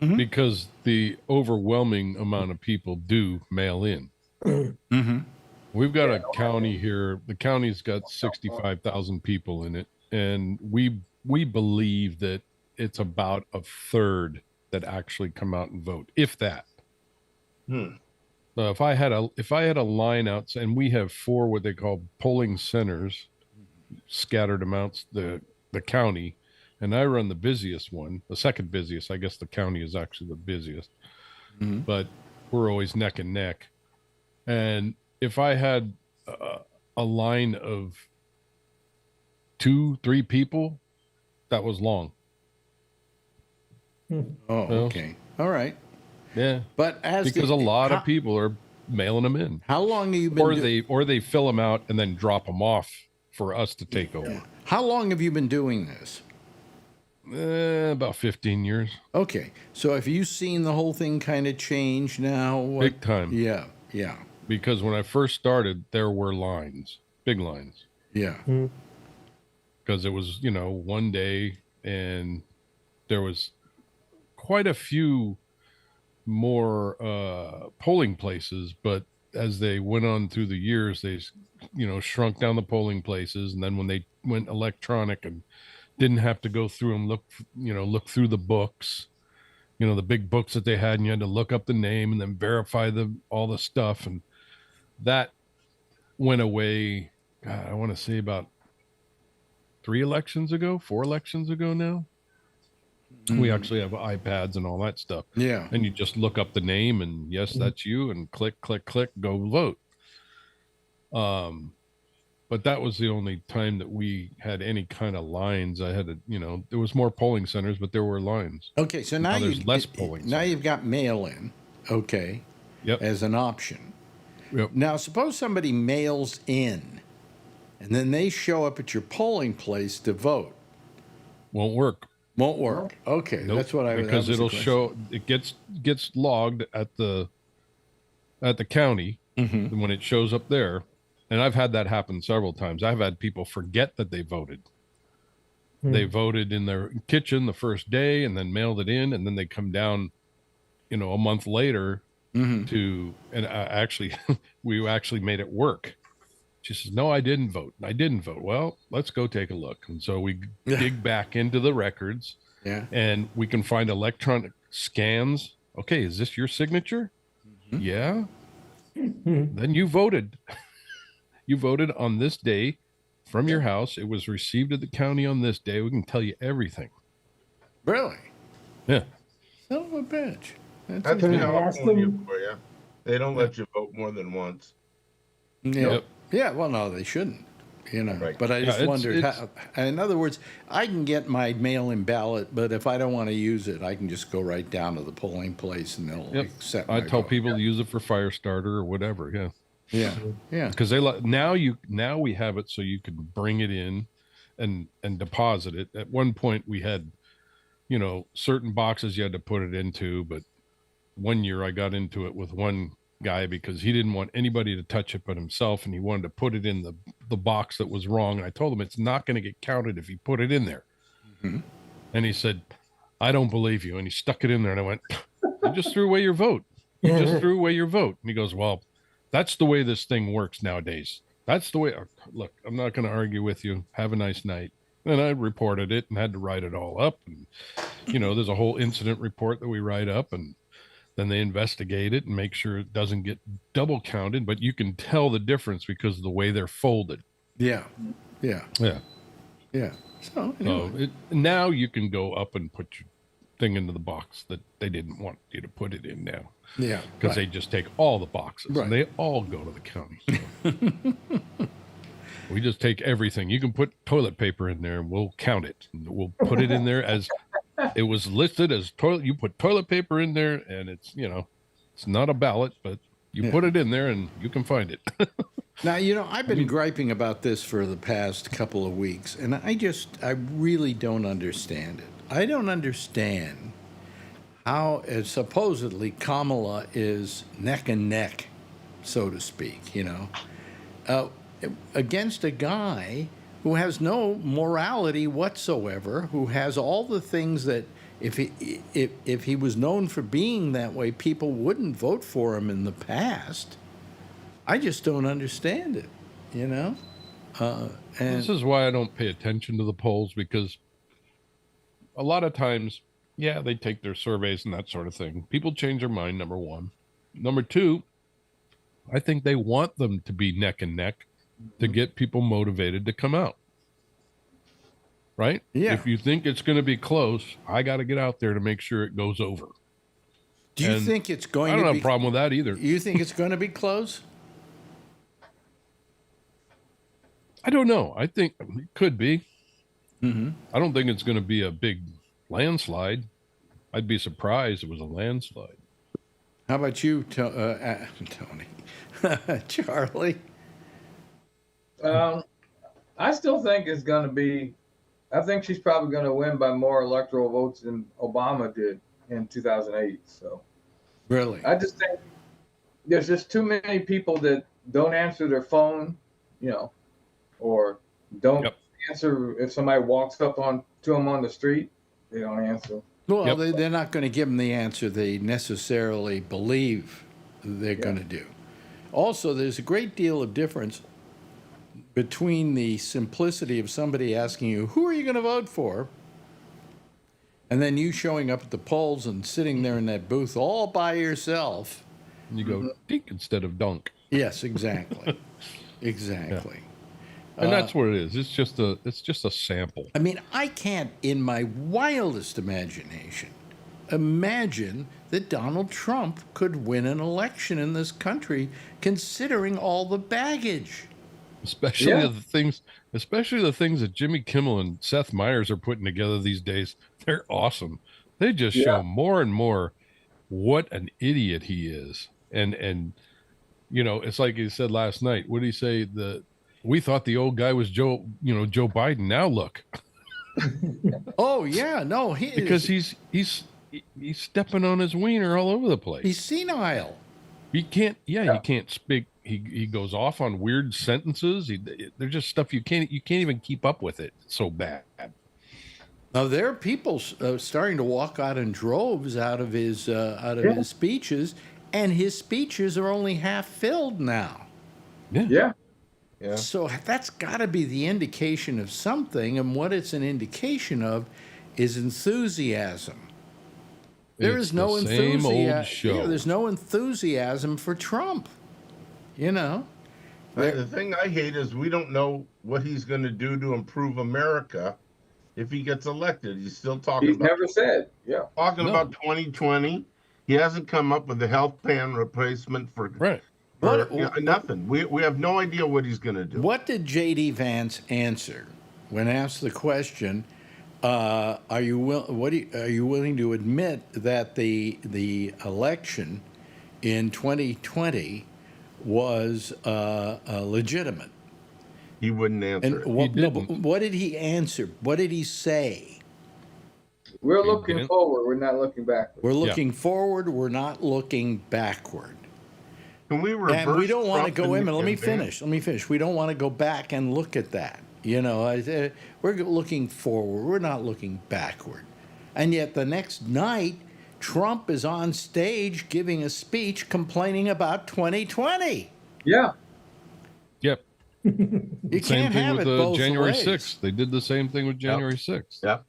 because the overwhelming amount of people do mail in. We've got a county here. The county's got 65,000 people in it, and we believe that it's about a third that actually come out and vote, if that. If I had a line out, and we have 4 what they call polling centers, scattered amounts the county, and I run the busiest one, the second busiest. I guess the county is actually the busiest, but we're always neck and neck. And if I had a line of 2-3 people, that was long. Oh, okay. All right. Yeah. But because a lot of people are mailing them in. How long have you been or they fill them out and then drop them off for us to take over. How long have you been doing this? About 15 years. Okay. So have you seen the whole thing kind of change now? Big time. Yeah. Because when I first started, there were lines, big lines. Yeah. Because it was, one day, and there was quite a few more polling places, but as they went on through the years, they shrunk down the polling places, and then when they went electronic and didn't have to go through and look through the books, the big books that they had, and you had to look up the name and then verify all the stuff, and that went away. God, I want to say about 4 elections ago now. We actually have iPads and all that stuff. Yeah. And you just look up the name and yes, that's you, and click, click, click, go vote. But that was the only time that we had any kind of lines. I had there was more polling centers, but there were lines. Okay, so now there's less polling. Now you've got mail-in, okay, Yep. as an option. Yep. Now, suppose somebody mails in, and then they show up at your polling place to vote. Won't work. Won't work. Okay, Nope, that's what I because it'll show. It gets logged at the county when it shows up there. And I've had that happen several times. I've had people forget that they voted. They voted in their kitchen the first day and then mailed it in, and then they come down, a month later and we actually made it work. She says, "No, I didn't vote. Well, let's go take a look." And so we dig back into the records, and we can find electronic scans. Okay, is this your signature? Yeah. Then you voted. You voted on this day from your house. It was received at the county on this day. We can tell you everything. Really? Yeah. Son of a bitch. That's California for you. They don't let you vote more than once. Yeah. Yep. Yeah, well, no, they shouldn't. Right. But I just wondered how. In other words, I can get my mail-in ballot, but if I don't want to use it, I can just go right down to the polling place and they'll accept. I tell vote. people to use it for fire starter or whatever. Yeah. Yeah, yeah. Because now we have it so you can bring it in and deposit it. At one point we had, certain boxes you had to put it into, but one year I got into it with one guy because he didn't want anybody to touch it but himself, and he wanted to put it in the box that was wrong. And I told him it's not going to get counted if you put it in there. And he said, "I don't believe you." And he stuck it in there, and I went, "You just threw away your vote. You just threw away your vote." And he goes, "Well, that's the way this thing works nowadays. That's the way." Look, I'm not going to argue with you. Have a nice night. And I reported it and had to write it all up. And, there's a whole incident report that we write up, and then they investigate it and make sure it doesn't get double counted. But you can tell the difference because of the way they're folded. Yeah, yeah, Yeah. yeah. So, anyway. Now you can go up and put your thing into the box that they didn't want you to put it in now. Yeah, because they just take all the boxes and they all go to the county. So. We just take everything. You can put toilet paper in there and we'll count it. We'll put it in there as it was listed as toilet. You put toilet paper in there and it's, it's not a ballot, but you put it in there and you can find it. Now, I've been griping about this for the past couple of weeks, and I really don't understand it. I don't understand how supposedly Kamala is neck and neck, so to speak, against a guy who has no morality whatsoever, who has all the things that if he was known for being that way, people wouldn't vote for him in the past. I just don't understand it, And this is why I don't pay attention to the polls, because a lot of times, they take their surveys and that sort of thing. People change their mind, number one. Number two, I think they want them to be neck and neck to get people motivated to come out. Right? Yeah. If you think it's going to be close, I got to get out there to make sure it goes over. Do you think it's going to be... I don't have a problem with that either. You think it's going to be close? I don't know. I think it could be. I don't think it's going to be a big landslide. I'd be surprised if it was a landslide. How about you, Tony? Charlie? I still think it's going to be. I think she's probably going to win by more electoral votes than Obama did in 2008. So, really, I just think there's just too many people that don't answer their phone, or don't answer if somebody walks up to them on the street. They don't answer. Well, they're not going to give them the answer they necessarily believe they're going to do. Also, there's a great deal of difference between the simplicity of somebody asking you, who are you going to vote for? And then you showing up at the polls and sitting there in that booth all by yourself. And you go dink instead of dunk. Yes, exactly. Exactly. And that's what it is. It's just a sample. I mean, I can't, in my wildest imagination, imagine that Donald Trump could win an election in this country, considering all the baggage. Especially the things that Jimmy Kimmel and Seth Meyers are putting together these days. They're awesome. They just show more and more what an idiot he is. And you know, it's like he said last night. What did he say? We thought the old guy was Joe Biden. Now look. Oh yeah, no, because he's stepping on his wiener all over the place. He's senile. He can't speak. He goes off on weird sentences. They're just stuff you can't even keep up with it. It's so bad. Now there are people starting to walk out in droves out of his his speeches, and his speeches are only half filled now. Yeah. So that's got to be the indication of something, and what it's an indication of is enthusiasm. There is no enthusiasm. Yeah, there's no enthusiasm for Trump. You know, the thing I hate is we don't know what he's going to do to improve America if he gets elected. He's still talking. He's never said. Yeah. Talking about 2020. He hasn't come up with a health plan replacement for nothing. We have no idea what he's going to do. What did J.D. Vance answer when asked the question? Are you willing to admit that the election in 2020 was legitimate? He wouldn't answer it. What did he answer? What did he say? We're looking forward. We're not looking backward. We're looking forward. We're not looking backward. Can we reverse? And we don't want to Trump go in. Let me finish. We don't want to go back and look at that. You know, we're looking forward. We're not looking backward. And yet the next night, Trump is on stage giving a speech complaining about 2020. Yeah. Yep. You can't have it both January ways. 6th. They did the same thing with January 6th. Yeah.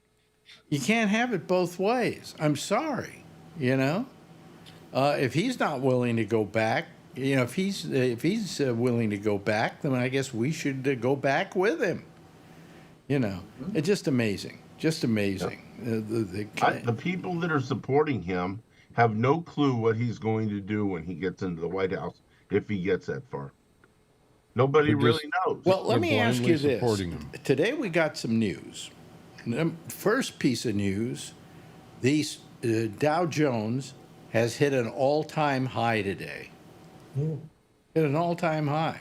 You can't have it both ways. I'm sorry. You know, if he's not willing to go back, you know, if he's willing to go back, then I guess we should go back with him. You know, it's just amazing. Just amazing. The people that are supporting him have no clue what he's going to do when he gets into the White House, if he gets that far. Nobody really knows. Well, let me ask you this. Today we got some news. First piece of news, the Dow Jones has hit an all-time high today. Hit an all-time high.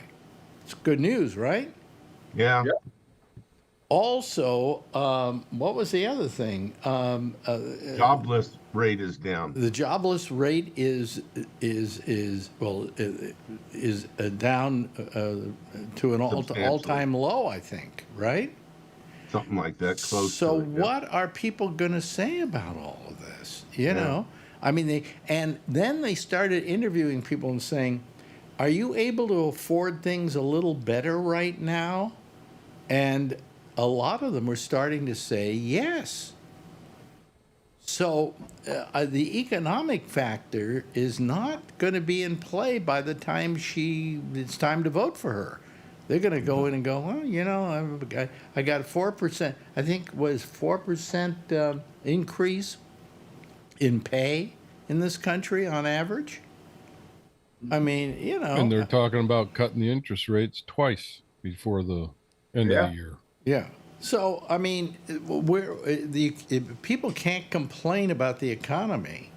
It's good news, right? Yeah. Yep. Also, what was the other thing? Jobless rate is down. The jobless rate is down to an all-time low, I think, right? Something like that. Close. So to it, what are people going to say about all of this? You know, I mean, then they started interviewing people and saying, "Are you able to afford things a little better right now?" And a lot of them were starting to say yes. So the economic factor is not going to be in play by the time it's time to vote for her. They're going to go in and go, well, you know, I got a 4%, I think was 4% increase in pay in this country on average. I mean, you know. And they're talking about cutting the interest rates twice before the end of the year. Yeah. So, I mean, people can't complain about the economy.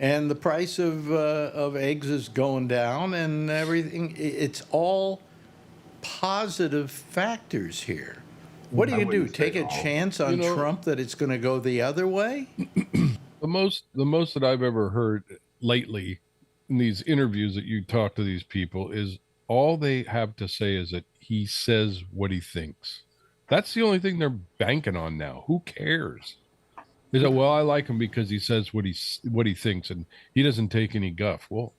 And the price of eggs is going down and everything. It's all positive factors here. What do you do? Take a chance on Trump that it's going to go the other way? The most that I've ever heard lately in these interviews that you talk to these people is all they have to say is that he says what he thinks. That's the only thing they're banking on now. Who cares? Is that, well, I like him because he says what he thinks and he doesn't take any guff. Well,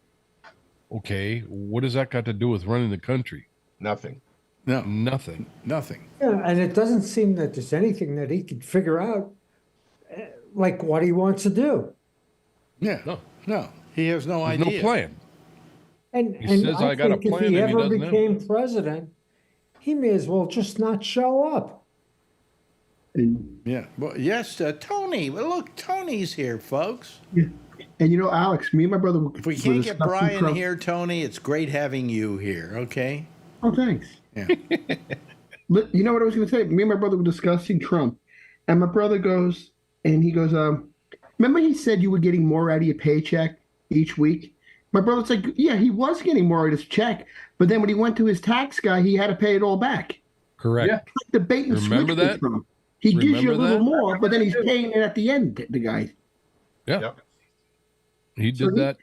okay, what does that got to do with running the country? Nothing. No. Nothing. Nothing. Yeah, and it doesn't seem that there's anything that he could figure out, like what he wants to do. Yeah. No. He has no idea. No plan. And He says, I got a think plan, if he and he ever doesn't have became president, he may as well just not show up. And, Yeah. Well, yes, Tony. Well, look, Tony's here, folks. and you know, Alex, me and my brother. If we were can't get discussing Brian Trump. here, Tony, it's great having you here. Okay. Oh, thanks. Yeah. You know what I was going to say? Me and my brother were discussing Trump, and my brother goes, remember he said you were getting more out of your paycheck each week? My brother's like, yeah, he was getting more out of his check, but then when he went to his tax guy, he had to pay it all back. Correct. Yeah. It's like the bait and Remember switch with that? Trump. He gives you a Remember little that? more, but then he's paying it at the end, the guy. Yeah. Yep. He So did that.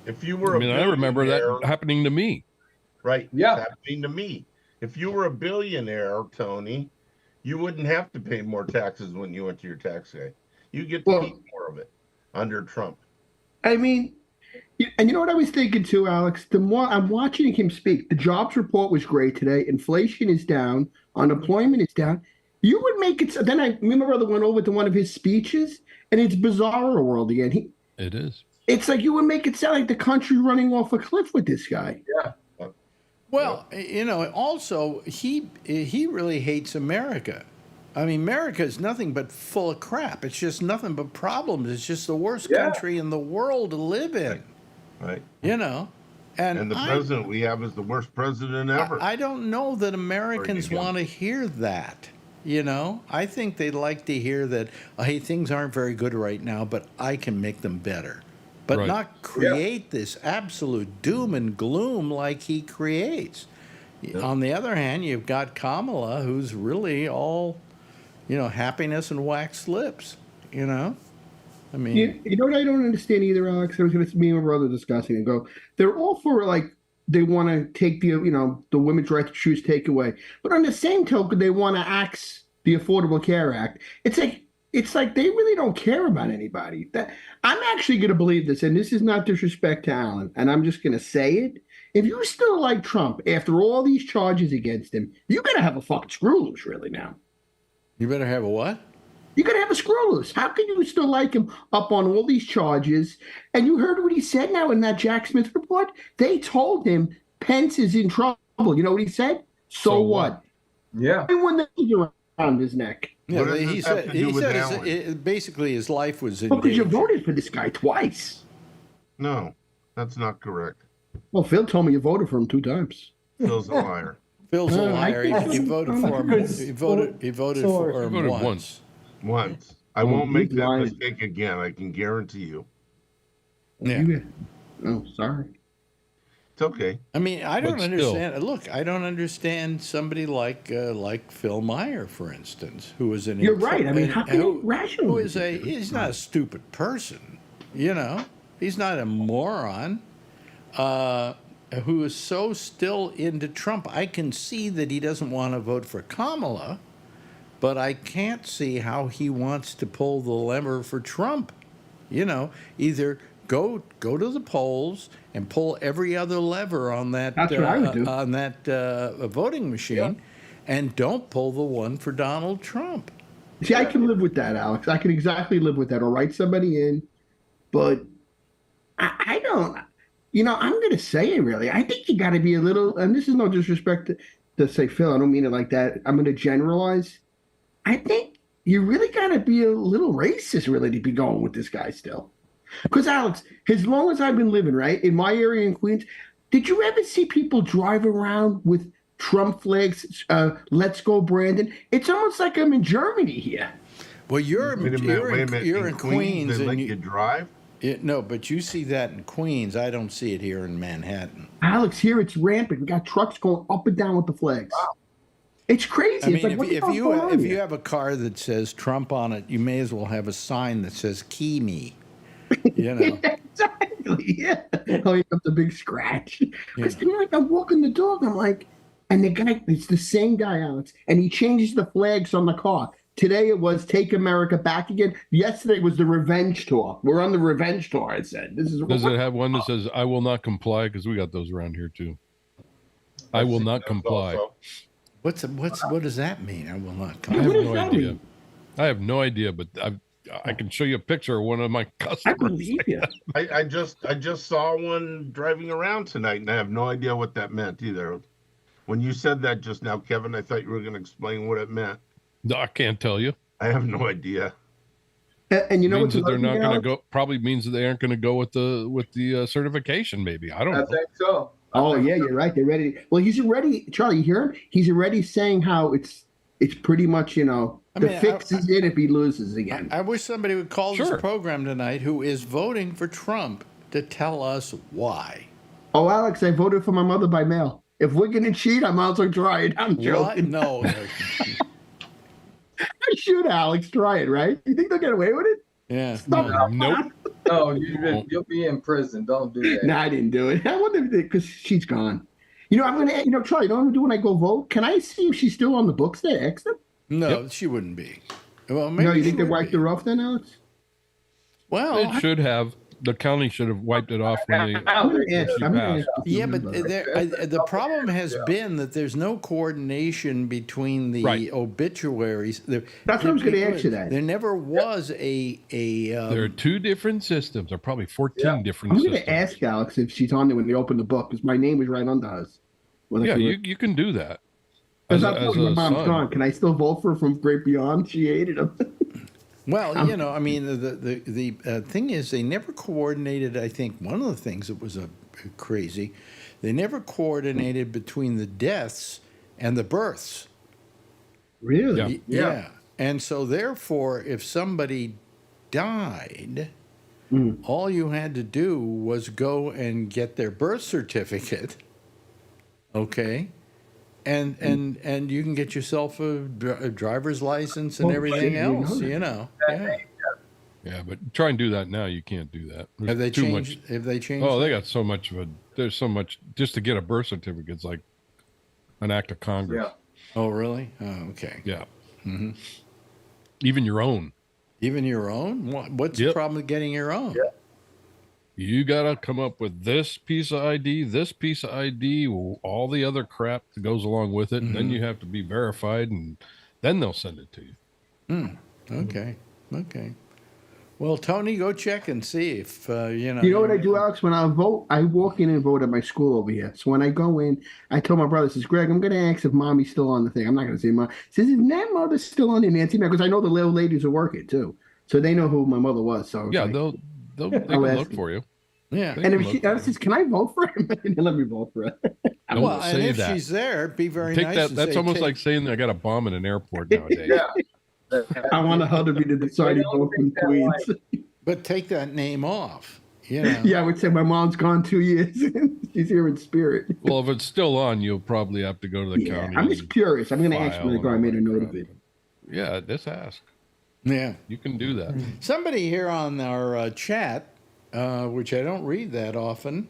If you were I mean, I remember that happening to me. right? Yeah. It's happening to me. If you were a billionaire, Tony, you wouldn't have to pay more taxes when you went to your tax guy. You get to keep more of it under Trump. I mean, and you know what I was thinking too, Alex? The more I'm watching him speak, the jobs report was great today. Inflation is down, unemployment is down. You would make it. Then me and my brother went over to one of his speeches, and it's bizarre world again. It is. It's like you would make it sound like the country running off a cliff with this guy. Yeah. Well, you know, also he really hates America. I mean, America is nothing but full of crap. It's just nothing but problems. It's just the worst country in the world to live in. Right. You know, And the president we have is the worst president ever. I don't know that Americans again. want to hear that. You know, I think they'd like to hear that, hey, things aren't very good right now, but I can make them better. But Right. not create this absolute doom and gloom like he creates. On the other hand, you've got Kamala, who's really all, you know, happiness and waxed lips, you know? I mean, You know what I don't understand either, Alex? I was going to me and my brother discussing and go, they're all for like they want to take the the women's right to choose take away, but on the same token, they want to axe the Affordable Care Act. It's like they really don't care about anybody. That I'm actually going to believe this, and this is not disrespect to Alan, and I'm just going to say it. If you still like Trump after all these charges against him, you got to have a fucking screw loose, really now. you better have a what? You got to have a screw loose. How can you still like him up on all these charges? And you heard what he said now in that Jack Smith report? They told him Pence is in trouble. You know what he said? So what? Yeah. When they around his neck. Yeah, What does he this have said, to do he with said Alan? basically his life was in Because you danger. voted for this guy twice. No, that's not correct. Well, Phil told me you voted for him 2 times. Phil's a liar. Phil's a I liar. think He voted for him. He voted for him voted once. once. Once. I won't make he's that lying. mistake again. I can guarantee you. Yeah. Oh, sorry. It's okay. I mean, I don't But still. understand. Look, I don't understand somebody like Phil Meyer, for instance, who is an. You're right. I mean, how can you rationalize Who is he's not a stupid person, you know. He's not a moron. Who is so still into Trump. I can see that he doesn't want to vote for Kamala, but I can't see how he wants to pull the lever for Trump. You know, either go to the polls and pull every other lever on that That's what I would do. on that voting machine, and don't pull the one for Donald Trump. See, I can live with that, Alex. I can exactly live with that. I'll write somebody in, but I don't. I'm going to say it really. I think you got to be a little, and this is no disrespect to say Phil. I don't mean it like that. I'm going to generalize. I think you really got to be a little racist really to be going with this guy still. Because Alex, as long as I've been living, right, in my area in Queens, did you ever see people drive around with Trump flags, let's go Brandon? It's almost like I'm in Germany here. Well, you're in Queens, They let and you drive? no, but you see that in Queens. I don't see it here in Manhattan. Alex, here it's rampant. We got trucks going up and down with the flags. Wow. It's crazy. I mean, it's like, what the if hell's going on you here? have a car that says Trump on it, you may as well have a sign that says "Key me." You know. Exactly. Yeah. Oh, you got the big scratch. Because like I'm walking the dog, I'm like, and the guy, it's the same guy, Alex, and he changes the flags on the car. Today it was "Take America Back Again." Yesterday was the revenge tour. We're on the revenge tour. I said, "This is." Does it have one that says "I will not comply"? Because we got those around here too. I will not comply. What does that mean? I will not I come. have What does no that idea. mean? I have no idea, but I can show you a picture of one of my I customers. believe you. I just saw one driving around tonight, and I have no idea what that meant either. When you said that just now, Kevin, I thought you were going to explain what it meant. No, I can't tell you. I have no idea. And you know Means what? that they're not going to go. Probably means that they aren't going to go with the certification. Maybe I don't I know. think so. Oh yeah, you're right. They're ready. Well, he's already, Charlie. You hear him? He's already saying how it's pretty much the fix is in if he loses again. I wish somebody would call Sure. this program tonight who is voting for Trump to tell us why. Oh, Alex, I voted for my mother by mail. If we're gonna cheat, I might as well try it. I'm What? joking. No. I should, Alex. Try it, right? You think they'll get away with it? Yeah. Stop. Nope. No, you'll be in prison. Don't do that. No, I didn't do it. I wonder if because she's gone. I'm gonna, Charlie. You know what I'm gonna do when I go vote? Can I see if she's still on the books there? Ask them. No, she wouldn't be. Well, maybe No, you she think they would wiped be. her off then, Alex? Well, It should have. The county should have wiped it off when they. I'm gonna ask. she I'm gonna passed. ask. yeah, but the problem has been that there's no coordination between the Right. obituaries. That's what I was gonna ask you that. There never was a There are two different systems. There are probably 14 different I'm gonna systems. ask Alex if she's on there when they open the book because my name is right under hers. Well, Yeah, you can do that. Because As I thought my a mom's son. gone. Can I still vote for her from Great Beyond? She hated him. Well, I mean, the thing is, they never coordinated. I think one of the things that was crazy, they never coordinated between the deaths and the births. Really? Yeah. And so, therefore, if somebody died, all you had to do was go and get their birth certificate. Okay. And you can get yourself a driver's license and everything else, Yeah. Yeah, but try and do that now. You can't do that. There's Have they too changed? much. Have they changed? Oh, they got so much of a. There's so much just to get a birth certificate. It's like an act of Congress. Yeah. Oh, really? Oh, okay. Yeah. Even your own. Even your own? What's the Yep. problem with getting your own? Yeah. You got to come up with this piece of ID, all the other crap that goes along with it. And then you have to be verified, and then they'll send it to you. Okay. Okay. Well, Tony, go check and see if You know what I do, Alex? When I vote, I walk in and vote at my school over here. So when I go in, I told my brother, says, Greg, I'm going to ask if mommy's still on the thing. I'm not going to say mom. Says, is that mother still on there, Nancy? Because I know the little ladies who work it too. So they know who my mother was. So Yeah, like, they can I'll ask look them. for you. Yeah. They and can if she look for you. says, can I vote for him? And let me vote for her. Don't Well, and say if that. she's there, be very Take nice. that. and That's say, almost "Take- like saying that I got a bomb in an airport nowadays. Yeah. I want her to be the deciding vote from Queens. But take that name off. You know. Yeah, I would say my mom's gone 2 years. She's here in spirit. Well, if it's still on, you'll probably have to go to the Yeah, county. I'm just and curious. I'm going to ask file when I go. I and made a all that note of crap. it. Yeah, just ask. Yeah. You can do that. Somebody here on our chat, which I don't read that often,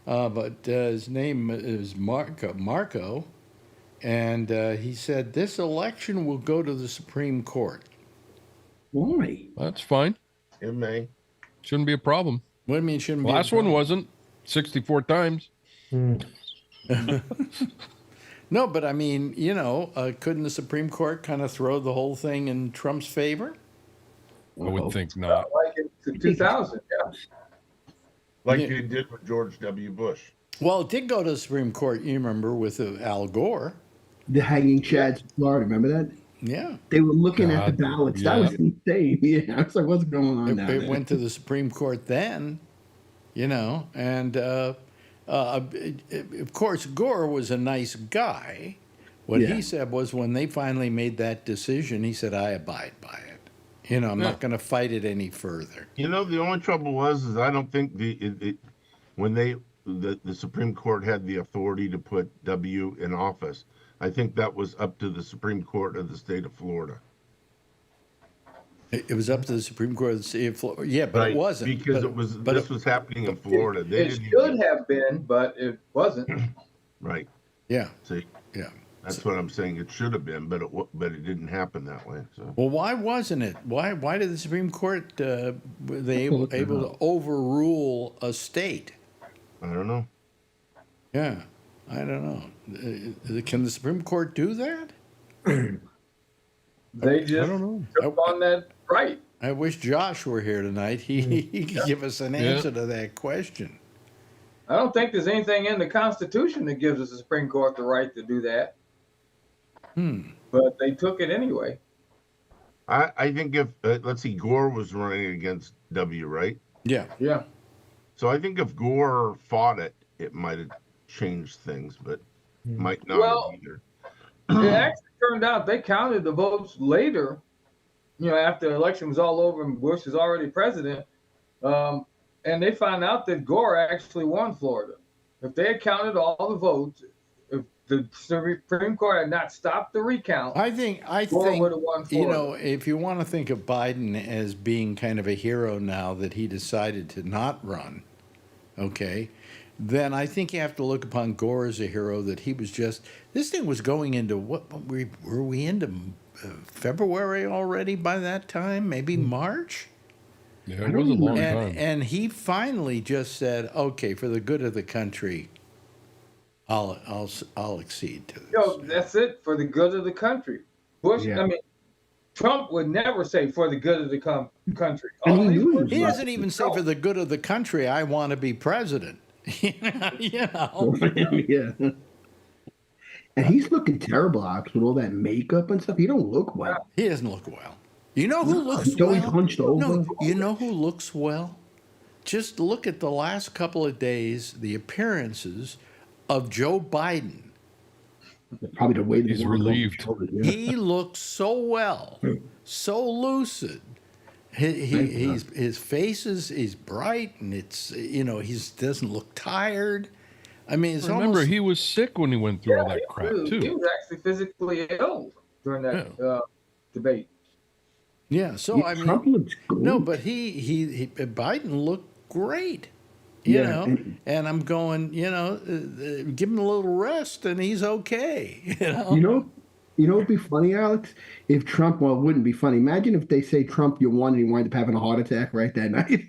but his name is Marco, and he said this election will go to the Supreme Court. Why? That's fine. It may. Shouldn't be a problem. What do you mean shouldn't be? Last one wasn't 64 times. No, but I mean, couldn't the Supreme Court kind of throw the whole thing in Trump's favor? I would think not. Like in 2000, yeah. Like Yeah. you did with George W. Bush. Well, it did go to the Supreme Court, you remember, with Al Gore. The hanging chads in Florida. Remember that? Yeah. They were looking at the God, ballots. yeah. That was insane. Yeah, I was like, what's going on now? It went to the Supreme Court then, and of course, Gore was a nice guy. What Yeah. he said was when they finally made that decision, he said, I abide by it. I'm not going to fight it any further. You know, the only trouble is I don't think when the Supreme Court had the authority to put W in office, I think that was up to the Supreme Court of the state of Florida. It was up to the Supreme Court of the state of Florida. Yeah, but Right, it wasn't. because but this was happening in Florida. They It didn't should have been, but it wasn't. Right. Yeah, See, yeah. that's what I'm saying. It should have been, but it didn't happen that way. So Well, why wasn't it? Why did the Supreme Court were they able look it to overrule a state? I don't know. Yeah, I don't know. Can the Supreme Court do that? They I just don't know. took on that right. I wish Josh were here tonight. He could give us an answer to that question. I don't think there's anything in the Constitution that gives the Supreme Court the right to do that. But they took it anyway. I think if let's see, Gore was running against W, right? Yeah. Yeah. So I think if Gore fought it, it might have changed things, but might not Well, have either. It actually turned out they counted the votes later, after the election was all over and Bush was already president. And they found out that Gore actually won Florida. If they had counted all the votes, if the Supreme Court had not stopped the recount, I think Gore would have won Florida. if you want to think of Biden as being kind of a hero now that he decided to not run, okay, then I think you have to look upon Gore as a hero that he was just, this thing was going into were we into February already by that time, maybe March? Yeah, it was a long time. And he finally just said, okay, for the good of the country, I'll accede to this. That's it, for the good of the country. Bush, Trump would never say for the good of the country. He doesn't even say for the good of the country, I want to be president. Yeah. And he's looking terrible, Alex, with all that makeup and stuff. He don't look well. He doesn't look well. You know who looks He's always well? hunched over. No, you know who looks well? Just look at the last couple of days, the appearances of Joe Biden. Probably the way He's relieved. He looks so well, so lucid. His face is bright, and it's he doesn't look tired. I mean, it's Remember, he was sick when he went through all that crap too. He was actually physically ill during that debate. Yeah, so I mean, Trump looks good. no, but Biden looked great, you know, and I'm going, give him a little rest, and he's okay, You know what'd be funny, Alex? If Trump, well, it wouldn't be funny. Imagine if they say Trump, you won, and he wind up having a heart attack right that night.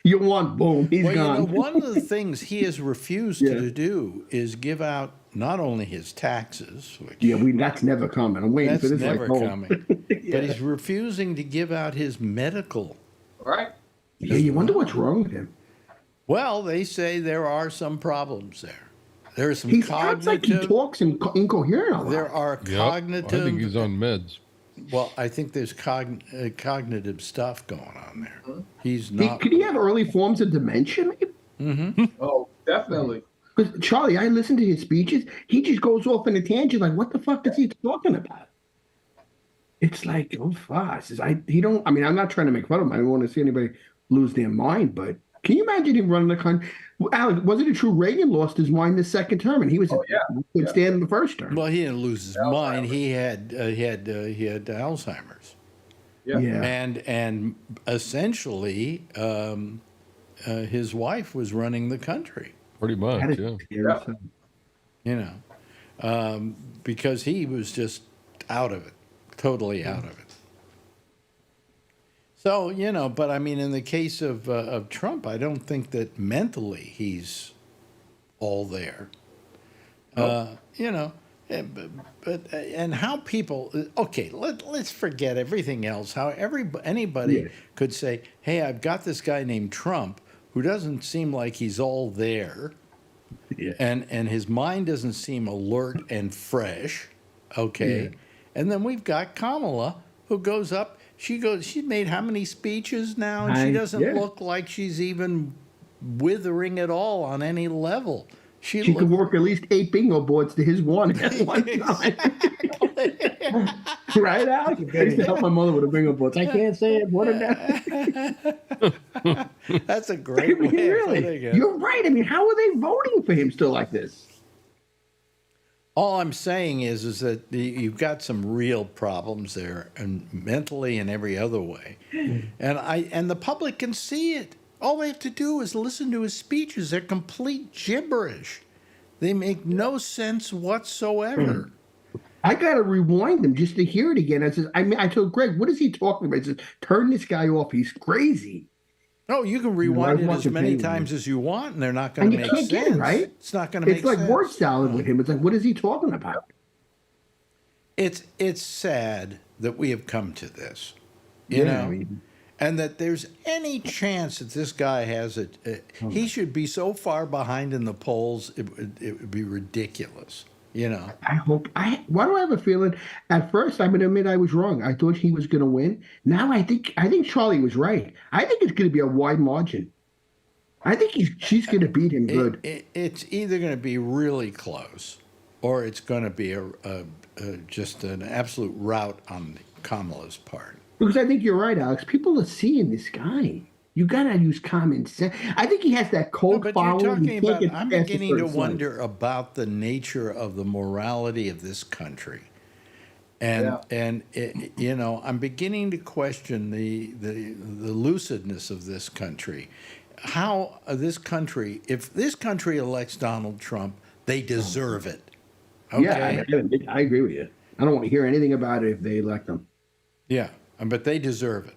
You won, boom, he's gone. One of the things he has refused to do is give out not only his taxes, which that's never coming. I'm waiting for this. That's never coming. But he's refusing to give out his medical. Right. Yeah, you wonder what's wrong with him. Well, they say there are some problems there. There are some He sounds like he talks incoherent a lot. There are cognitive. I think he's on meds. Well, I think there's cognitive stuff going on there. He's not. Could he have early forms of dementia? Maybe? Mm-hmm. Oh, definitely. Because Charlie, I listen to his speeches. He just goes off in a tangent. Like, what the fuck is he talking about? It's like, oh, fuss. He don't. I mean, I'm not trying to make fun of him. I don't want to see anybody lose their mind. But can you imagine him running the country? Alex, wasn't it true Reagan lost his mind the second term, and he was could stand in the first term? Well, he didn't lose his mind. He had Alzheimer's. Yeah. And essentially, his wife was running the country. Pretty much, Because he was just out of it, totally out of it. So, but I mean, in the case of Trump, I don't think that mentally he's all there. But how people, okay, let's forget everything else. How anybody could say, hey, I've got this guy named Trump who doesn't seem like he's all there. Yeah. And his mind doesn't seem alert and fresh. Okay. Yeah. And then we've got Kamala who goes up. She's made how many speeches now? And she doesn't look like she's even withering at all on any level. She could work at least 8 bingo boards to his one at one time. Right, Alex? I used to help my mother with the bingo boards. I can't say it. What That's a great way. Really, you're right. I mean, how are they voting for him still like this? All I'm saying is that you've got some real problems there, and mentally and every other way, and the public can see it. All they have to do is listen to his speeches. They're complete gibberish. They make no sense whatsoever. I got to rewind them just to hear it again. I told Greg, what is he talking about? He says, turn this guy off. He's crazy. No, you can rewind it as many times as you want, and they're not going to make sense. Get it, right? It's not going to make sense. It's like word salad with him. It's like, what is he talking about? It's sad that we have come to this, you know? and that there's any chance that this guy has he should be so far behind in the polls, it would be ridiculous. You know. I hope. Why do I have a feeling? At first, I'm gonna admit I was wrong. I thought he was gonna win. Now I think Charlie was right. I think it's gonna be a wide margin. I think she's gonna beat him good. It's either going to be really close, or it's going to be just an absolute rout on Kamala's part. Because I think you're right, Alex. People are seeing this guy. You gotta use common sense. I think he has that cold But following. you're talking You can't about. get I'm past a beginning to certain wonder about the nature of the morality of this country, and you know, I'm beginning to question the lucidness of this country. How this country, if this country elects Donald Trump, they deserve it. Okay? Yeah, I agree with you. I don't want to hear anything about it if they elect him. Yeah, but they deserve it.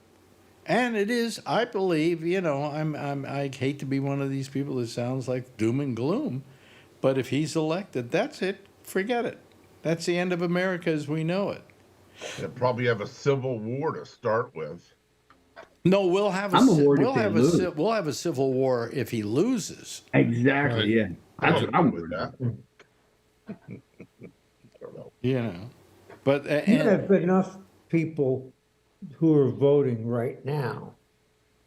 And it is, I believe, you know, I hate to be one of these people that sounds like doom and gloom, but if he's elected, that's it. Forget it. That's the end of America as we know it. They'll probably have a civil war to start with. No, we'll have we'll have a civil war if he loses. Exactly. Right. Yeah. That's what I'm with worried that. about. You know, but You have enough people who are voting right now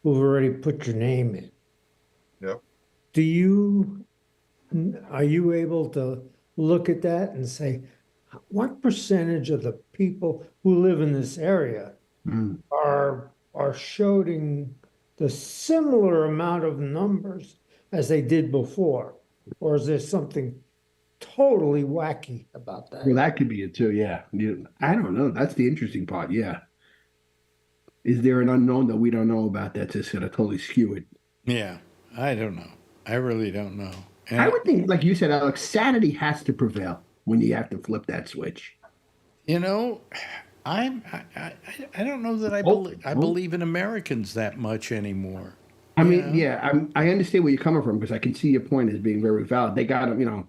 who've already put your name in. Yep. Are you able to look at that and say, what percentage of the people who live in this area are showing the similar amount of numbers as they did before? Or is there something totally wacky about that? Well, that could be it too. Yeah. I don't know. That's the interesting part. Yeah. Is there an unknown that we don't know about that's just going to totally skew it? Yeah, I don't know. I really don't know. And I would think, like you said, Alex, sanity has to prevail when you have to flip that switch. you know, I don't know that I believe in Americans that much anymore. I mean, yeah, I understand where you're coming from because I can see your point as being very valid. They got to,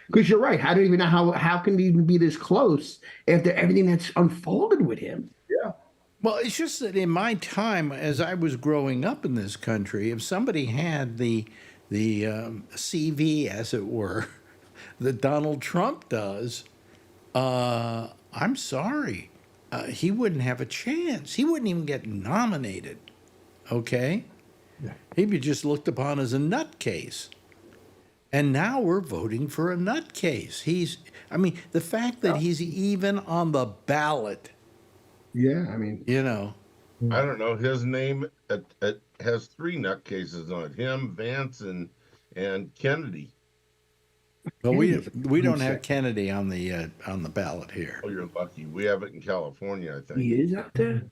because you're right. I don't even know how can they even be this close after everything that's unfolded with him. Yeah. Well, it's just that in my time, as I was growing up in this country, if somebody had the CV, as it were, that Donald Trump does, I'm sorry, he wouldn't have a chance. He wouldn't even get nominated. Okay, he'd be just looked upon as a nutcase. And now we're voting for a nutcase. The fact that he's even on the ballot. Yeah, I mean, I don't know. His name has 3 nutcases on it: him, Vance, and Kennedy. But we don't have Kennedy on the ballot here. Oh, you're lucky. We have it in California, I think. he is out there.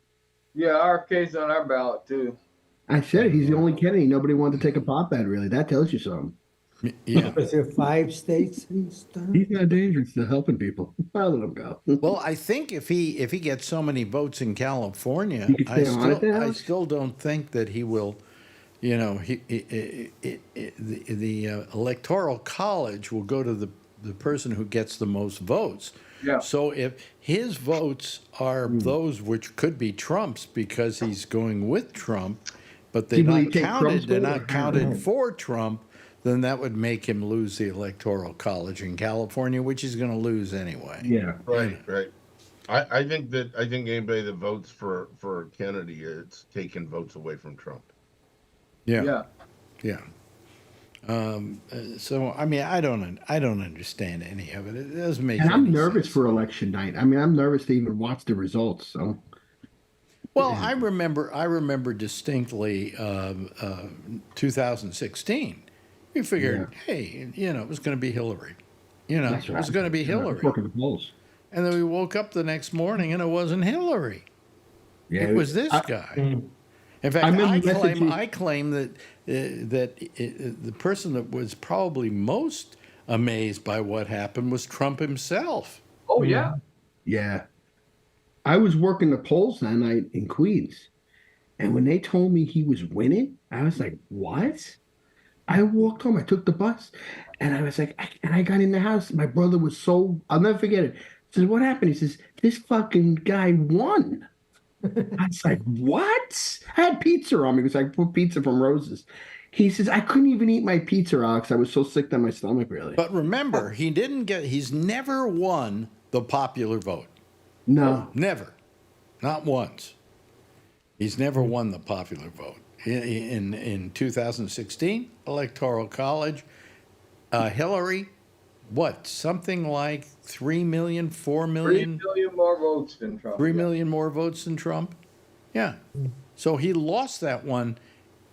Yeah, RFK's on our ballot too. I said it, he's the only Kennedy nobody wanted to take a pop at. Really, that tells you something. Yeah. Was there 5 states he's done? He's not dangerous to helping people. I'll let him go. Well, I think if he gets so many votes in California, He could stay on it then, I Alex? still don't think that he will. The electoral college will go to the person who gets the most votes. Yeah. So if his votes are those which could be Trump's because he's going with Trump, but Do you they're believe not take counted, Trump's they're vote or not how? counted for Trump, then that would make him lose the electoral college in California, which he's going to lose anyway. Yeah. Right. I think anybody that votes for Kennedy, it's taking votes away from Trump. Yeah. So I don't understand any of it. It doesn't make. And I'm any nervous sense. for election night. I'm nervous to even watch the results. So. Well, I remember distinctly 2016. We figured, hey, it was going to be Hillary. That's It right. was going to be Hillary. Working the polls. And then we woke up the next morning and it wasn't Hillary. Yeah, It was this guy. In fact, I claim that the person that was probably most amazed by what happened was Trump himself. Oh yeah. Yeah. I was working the polls that night in Queens. And when they told me he was winning, I was like, what? I walked home. I took the bus. And I was like, I got in the house. My brother was I'll never forget it. He says, what happened? He says, this fucking guy won. I was like, what? I had pizza on me because I put pizza from Rose's. He says, I couldn't even eat my pizza, Alex. I was so sick to my stomach, really. But remember, he's never won the popular vote. No. Never. Not once. He's never won the popular vote. In 2016 Electoral College, Hillary, what, something like 3 million, 4 3 million, million more votes than Trump. 3 million more votes than Trump? Yeah. So he lost that one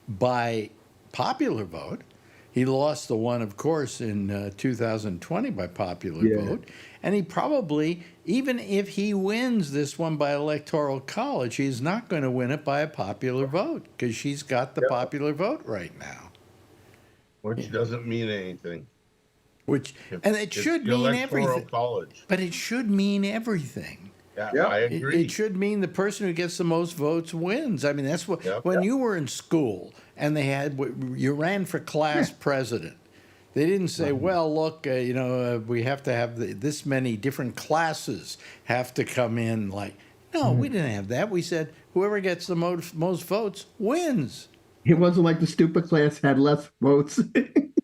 by popular vote. He lost the one, of course, in 2020 by popular vote. And he probably, even if he wins this one by Electoral College, he's not going to win it by a popular vote because she's got the popular vote right now. Which doesn't mean anything. And it should the mean Electoral everything. College. But it should mean everything. Yeah, I agree. It should mean the person who gets the most votes wins. I mean, that's what when you were in school and they had you ran for class president. They didn't say, "Well, look, we have to have this many different classes have to come in." Like, no, we didn't have that. We said whoever gets the most votes wins. It wasn't like the stupid class had less votes.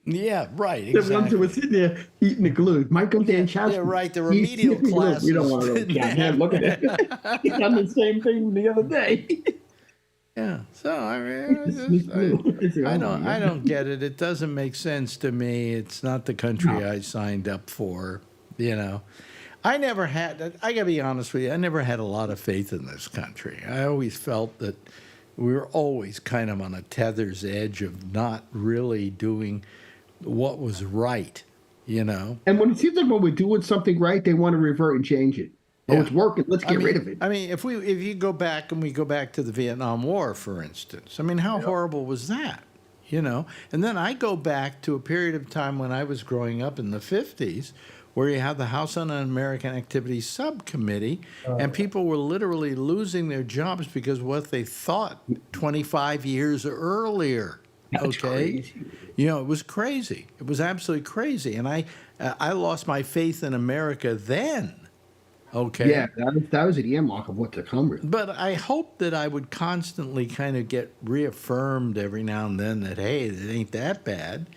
Yeah, right. The ones Exactly. who were sitting there eating the glue. Michael Danchowski. Yeah, right. The remedial classes. We don't want to look at it. He done the same thing the other day. Yeah. So I mean, I don't get it. It doesn't make sense to me. It's not the country I signed up for. I never had. I gotta be honest with you. I never had a lot of faith in this country. I always felt that we were always kind of on a tether's edge of not really doing what was right. And when it seems like when we're doing something right, they want to revert and change it. Oh, it's working. Let's get rid of it. I mean, if you go back and we go back to the Vietnam War, for instance, I mean, how horrible was that? And then I go back to a period of time when I was growing up in the 50s, where you had the House Un-American Activities Subcommittee, and people were literally losing their jobs because of what they thought 25 years earlier. That's crazy. It was crazy. It was absolutely crazy, and I lost my faith in America then. Okay. Yeah, that was the earmark of what to come with. But I hope that I would constantly kind of get reaffirmed every now and then that, hey, it ain't that bad.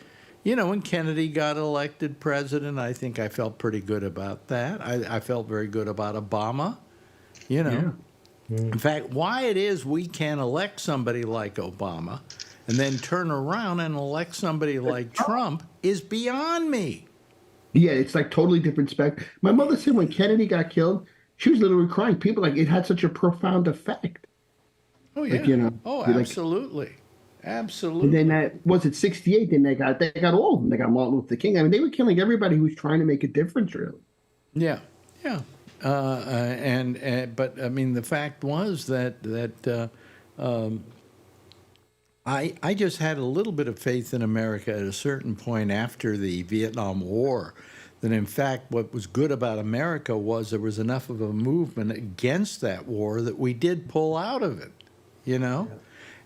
When Kennedy got elected president, I think I felt pretty good about that. I felt very good about Obama. In fact, why it is we can't elect somebody like Obama and then turn around and elect somebody like Trump is beyond me. Yeah, it's like totally different spec. My mother said when Kennedy got killed, she was literally crying. People it had such a profound effect. Oh yeah. Absolutely. Absolutely. And then that was it 68. Then they got all of them. They got Martin Luther King. I mean, they were killing everybody who was trying to make a difference, really. Yeah. But I mean, the fact was that I just had a little bit of faith in America at a certain point after the Vietnam War. That in fact, what was good about America was there was enough of a movement against that war that we did pull out of it,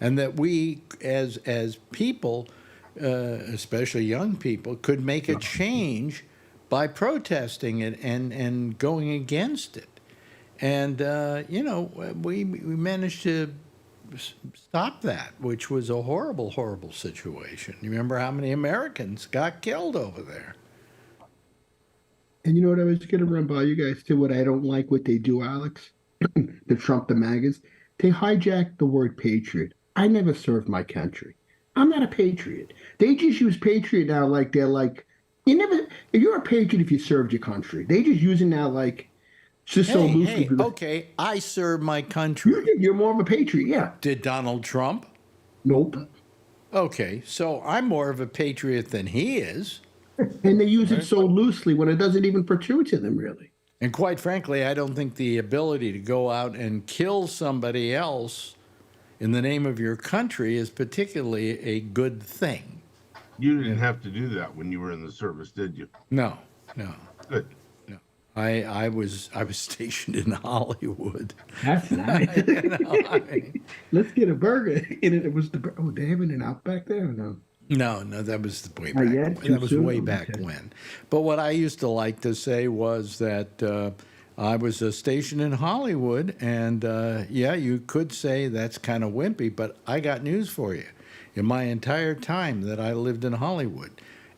and that we, as people, especially young people, could make a change by protesting it and going against it, and we managed to stop that, which was a horrible, horrible situation. You remember how many Americans got killed over there? And you know what I was going to run by you guys too? What I don't like what they do, Alex, the Trump, the MAGAs, they hijack the word patriot. I never served my country. I'm not a patriot. They just use patriot now like they're like, you're a patriot if you served your country. They just use it now like, just so loosely. Hey, okay, I served my country. You're more of a patriot, yeah. Did Donald Trump? Nope. Okay, so I'm more of a patriot than he is. And they use it so loosely when it doesn't even protrude to them, really. And quite frankly, I don't think the ability to go out and kill somebody else in the name of your country is particularly a good thing. You didn't have to do that when you were in the service, did you? No. Good. No. I was stationed in Hollywood. That's nice. Let's get a burger. And it was they having an Outback there or no? No, that was the way back. That was way back when. But what I used to like to say was that I was stationed in Hollywood, and yeah, you could say that's kind of wimpy, but I got news for you. In my entire time that I lived in Hollywood,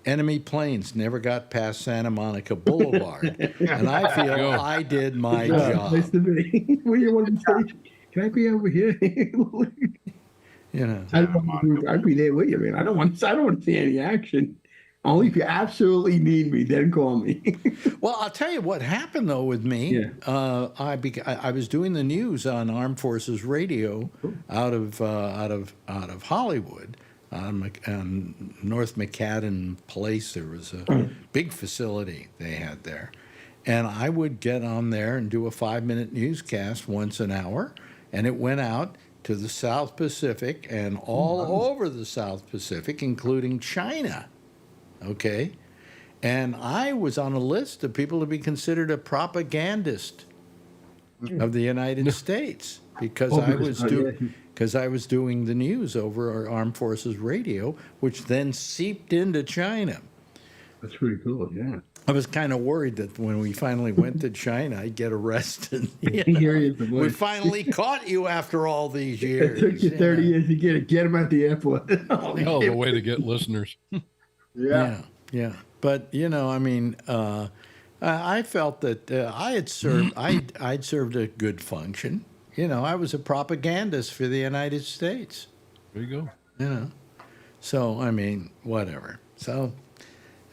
enemy planes never got past Santa Monica Boulevard, and I feel I did my job. Nice to meet. Where you want to station? Can I be over here? You know, I'd be there with you, man. I don't want to see any action. Only if you absolutely need me, then call me. well, I'll tell you what happened though with me. Yeah. I was doing the news on Armed Forces Radio out of Hollywood, on North McCadden Place. There was a big facility they had there, and I would get on there and do a 5-minute newscast once an hour, and it went out to the South Pacific and all over the South Pacific, including China. Okay, and I was on a list of people to be considered a propagandist of the United States because I was doing the news over our Armed Forces Radio, which then seeped into China. That's pretty cool. Yeah. I was kind of worried that when we finally went to China, I'd get arrested. We finally caught you after all these years. It took you 30 years to get them at the airport. Hell, the way to get listeners. Yeah. But I mean, I felt that I had served. I'd served a good function. I was a propagandist for the United States. There you go. So I mean, whatever. So,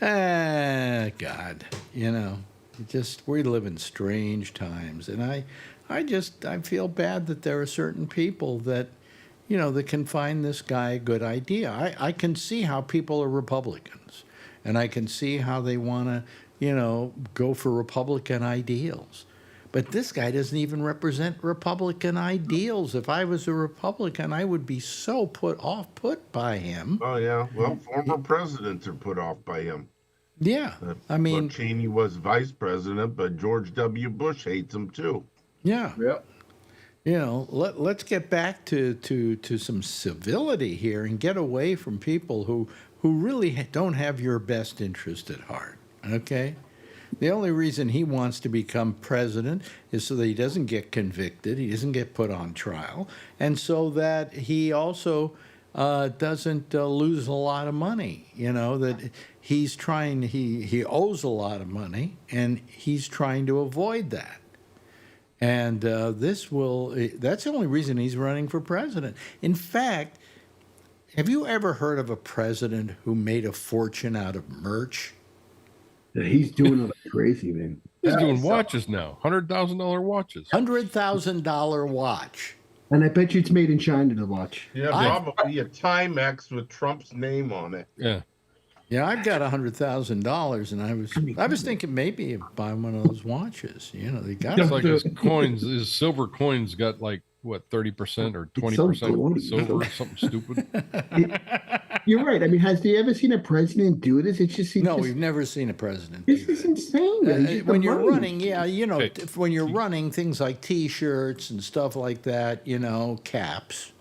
God, we live in strange times, and I feel bad that there are certain people that. That can find this guy a good idea. I can see how people are Republicans, and I can see how they want to, go for Republican ideals. But this guy doesn't even represent Republican ideals. If I was a Republican, I would be so put by him. Oh, yeah. Well, former presidents are put off by him. Yeah. I mean, Cheney was vice president, but George W. Bush hates him, too. Yeah. Yep. Let's get back to some civility here and get away from people who really don't have your best interest at heart, okay? The only reason he wants to become president is so that he doesn't get convicted, he doesn't get put on trial, and so that he also doesn't lose a lot of money, that he owes a lot of money, and he's trying to avoid that. And that's the only reason he's running for president. In fact, have you ever heard of a president who made a fortune out of merch? Yeah, he's doing it crazy, man. He's doing watches now, $100,000 watches. $100,000 watch. And I bet you it's made in China, the watch. Yeah, probably a Timex with Trump's name on it. Yeah. Yeah, I've got $100,000, and I was thinking maybe buy one of those watches. They got it's like his silver coins got like what 30% or 20% silver or something stupid. You're right. I mean, has you ever seen a president do this? It's just we've never seen a president do this. This is insane. When you're running, when you're running things like T-shirts and stuff like that, caps.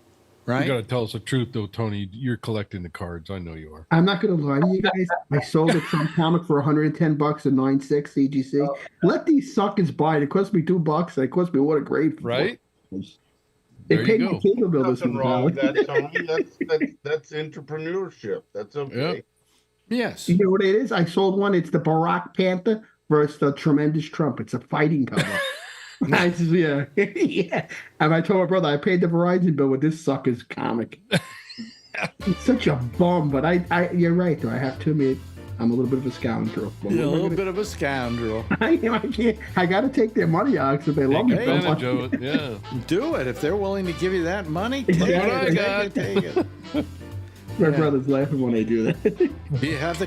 Right? You got to tell us the truth, though, Tony. You're collecting the cards. I know you are. I'm not going to lie to you guys. I sold a Trump comic for $110 at 9.6 CGC. Let these suckers buy it. It cost me $2. It cost me what a great right. They paid my cable bill. Nothing wrong with that, Tony. That's entrepreneurship. That's okay. Yep. Yes. You know what it is? I sold one. It's the Barack Panther versus the Tremendous Trump. It's a fighting cover. Yeah. And I told my brother I paid the Verizon bill with this sucker's comic. It's such a bum, but I you're right though. I have to admit I'm a little bit of a scoundrel. You're a little bit of a scoundrel. I can't. I got to take their money out because they love me so much. Yeah. Do it if they're willing to give you that money. Take it. My brother's laughing when they do that. Do you have the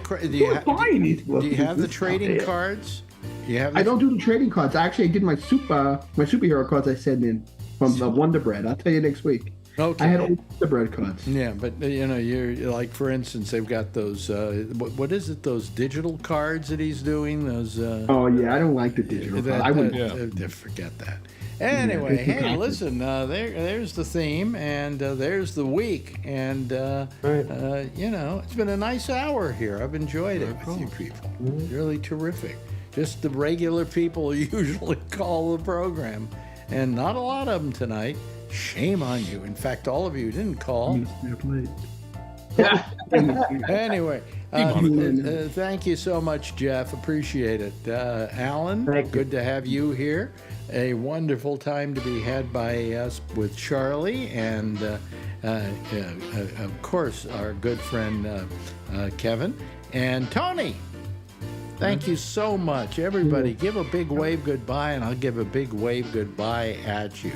trading cards? I don't do the trading cards. Actually, I did my superhero cards I sent in from the Wonder Bread. I'll tell you next week. Okay. I had all the bread cards. Yeah, but you're like, for instance, they've got those. What is it? Those digital cards that he's doing. Those. Oh yeah, I don't like the digital. I wouldn't. Forget that. Anyway, hey, listen. There's the theme, and there's the week, and it's been a nice hour here. I've enjoyed it with you people. Really terrific. just the regular people who usually call the program, and not a lot of them tonight. Shame on you. In fact, all of you didn't call. Anyway, thank you so much, Jeff. Appreciate it. Alan, good to have you here. A wonderful time to be had by us with Charlie and, of course, our good friend Kevin and Tony. Thank you so much. Everybody, give a big wave goodbye, and I'll give a big wave goodbye at you.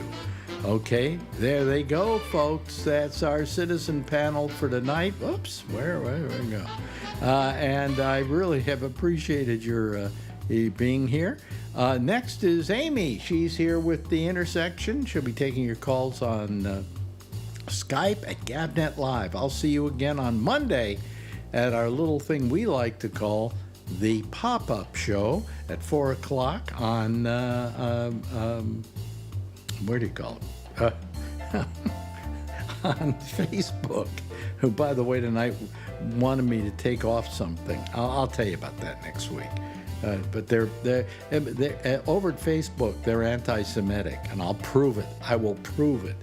Okay, there they go, folks. That's our citizen panel for tonight. Oops, where we go? And I really have appreciated your being here. Next is Amy. She's here with The Intersection. She'll be taking your calls on Skype at Gabnet Live. I'll see you again on Monday at our little thing we like to call the Pop-Up Show at 4 o'clock on, where do you call it? On Facebook, who, by the way, tonight wanted me to take off something. I'll tell you about that next week. But they're over at Facebook, they're anti-Semitic, and I'll prove it. I will prove it.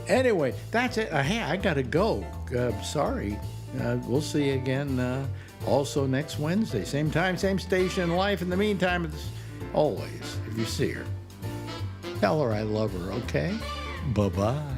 Anyway, that's it. Hey, I got to go. Sorry. We'll see you again also next Wednesday. Same time, same station, life. In the meantime, it's always, if you see her, tell her I love her, okay? Bye-bye.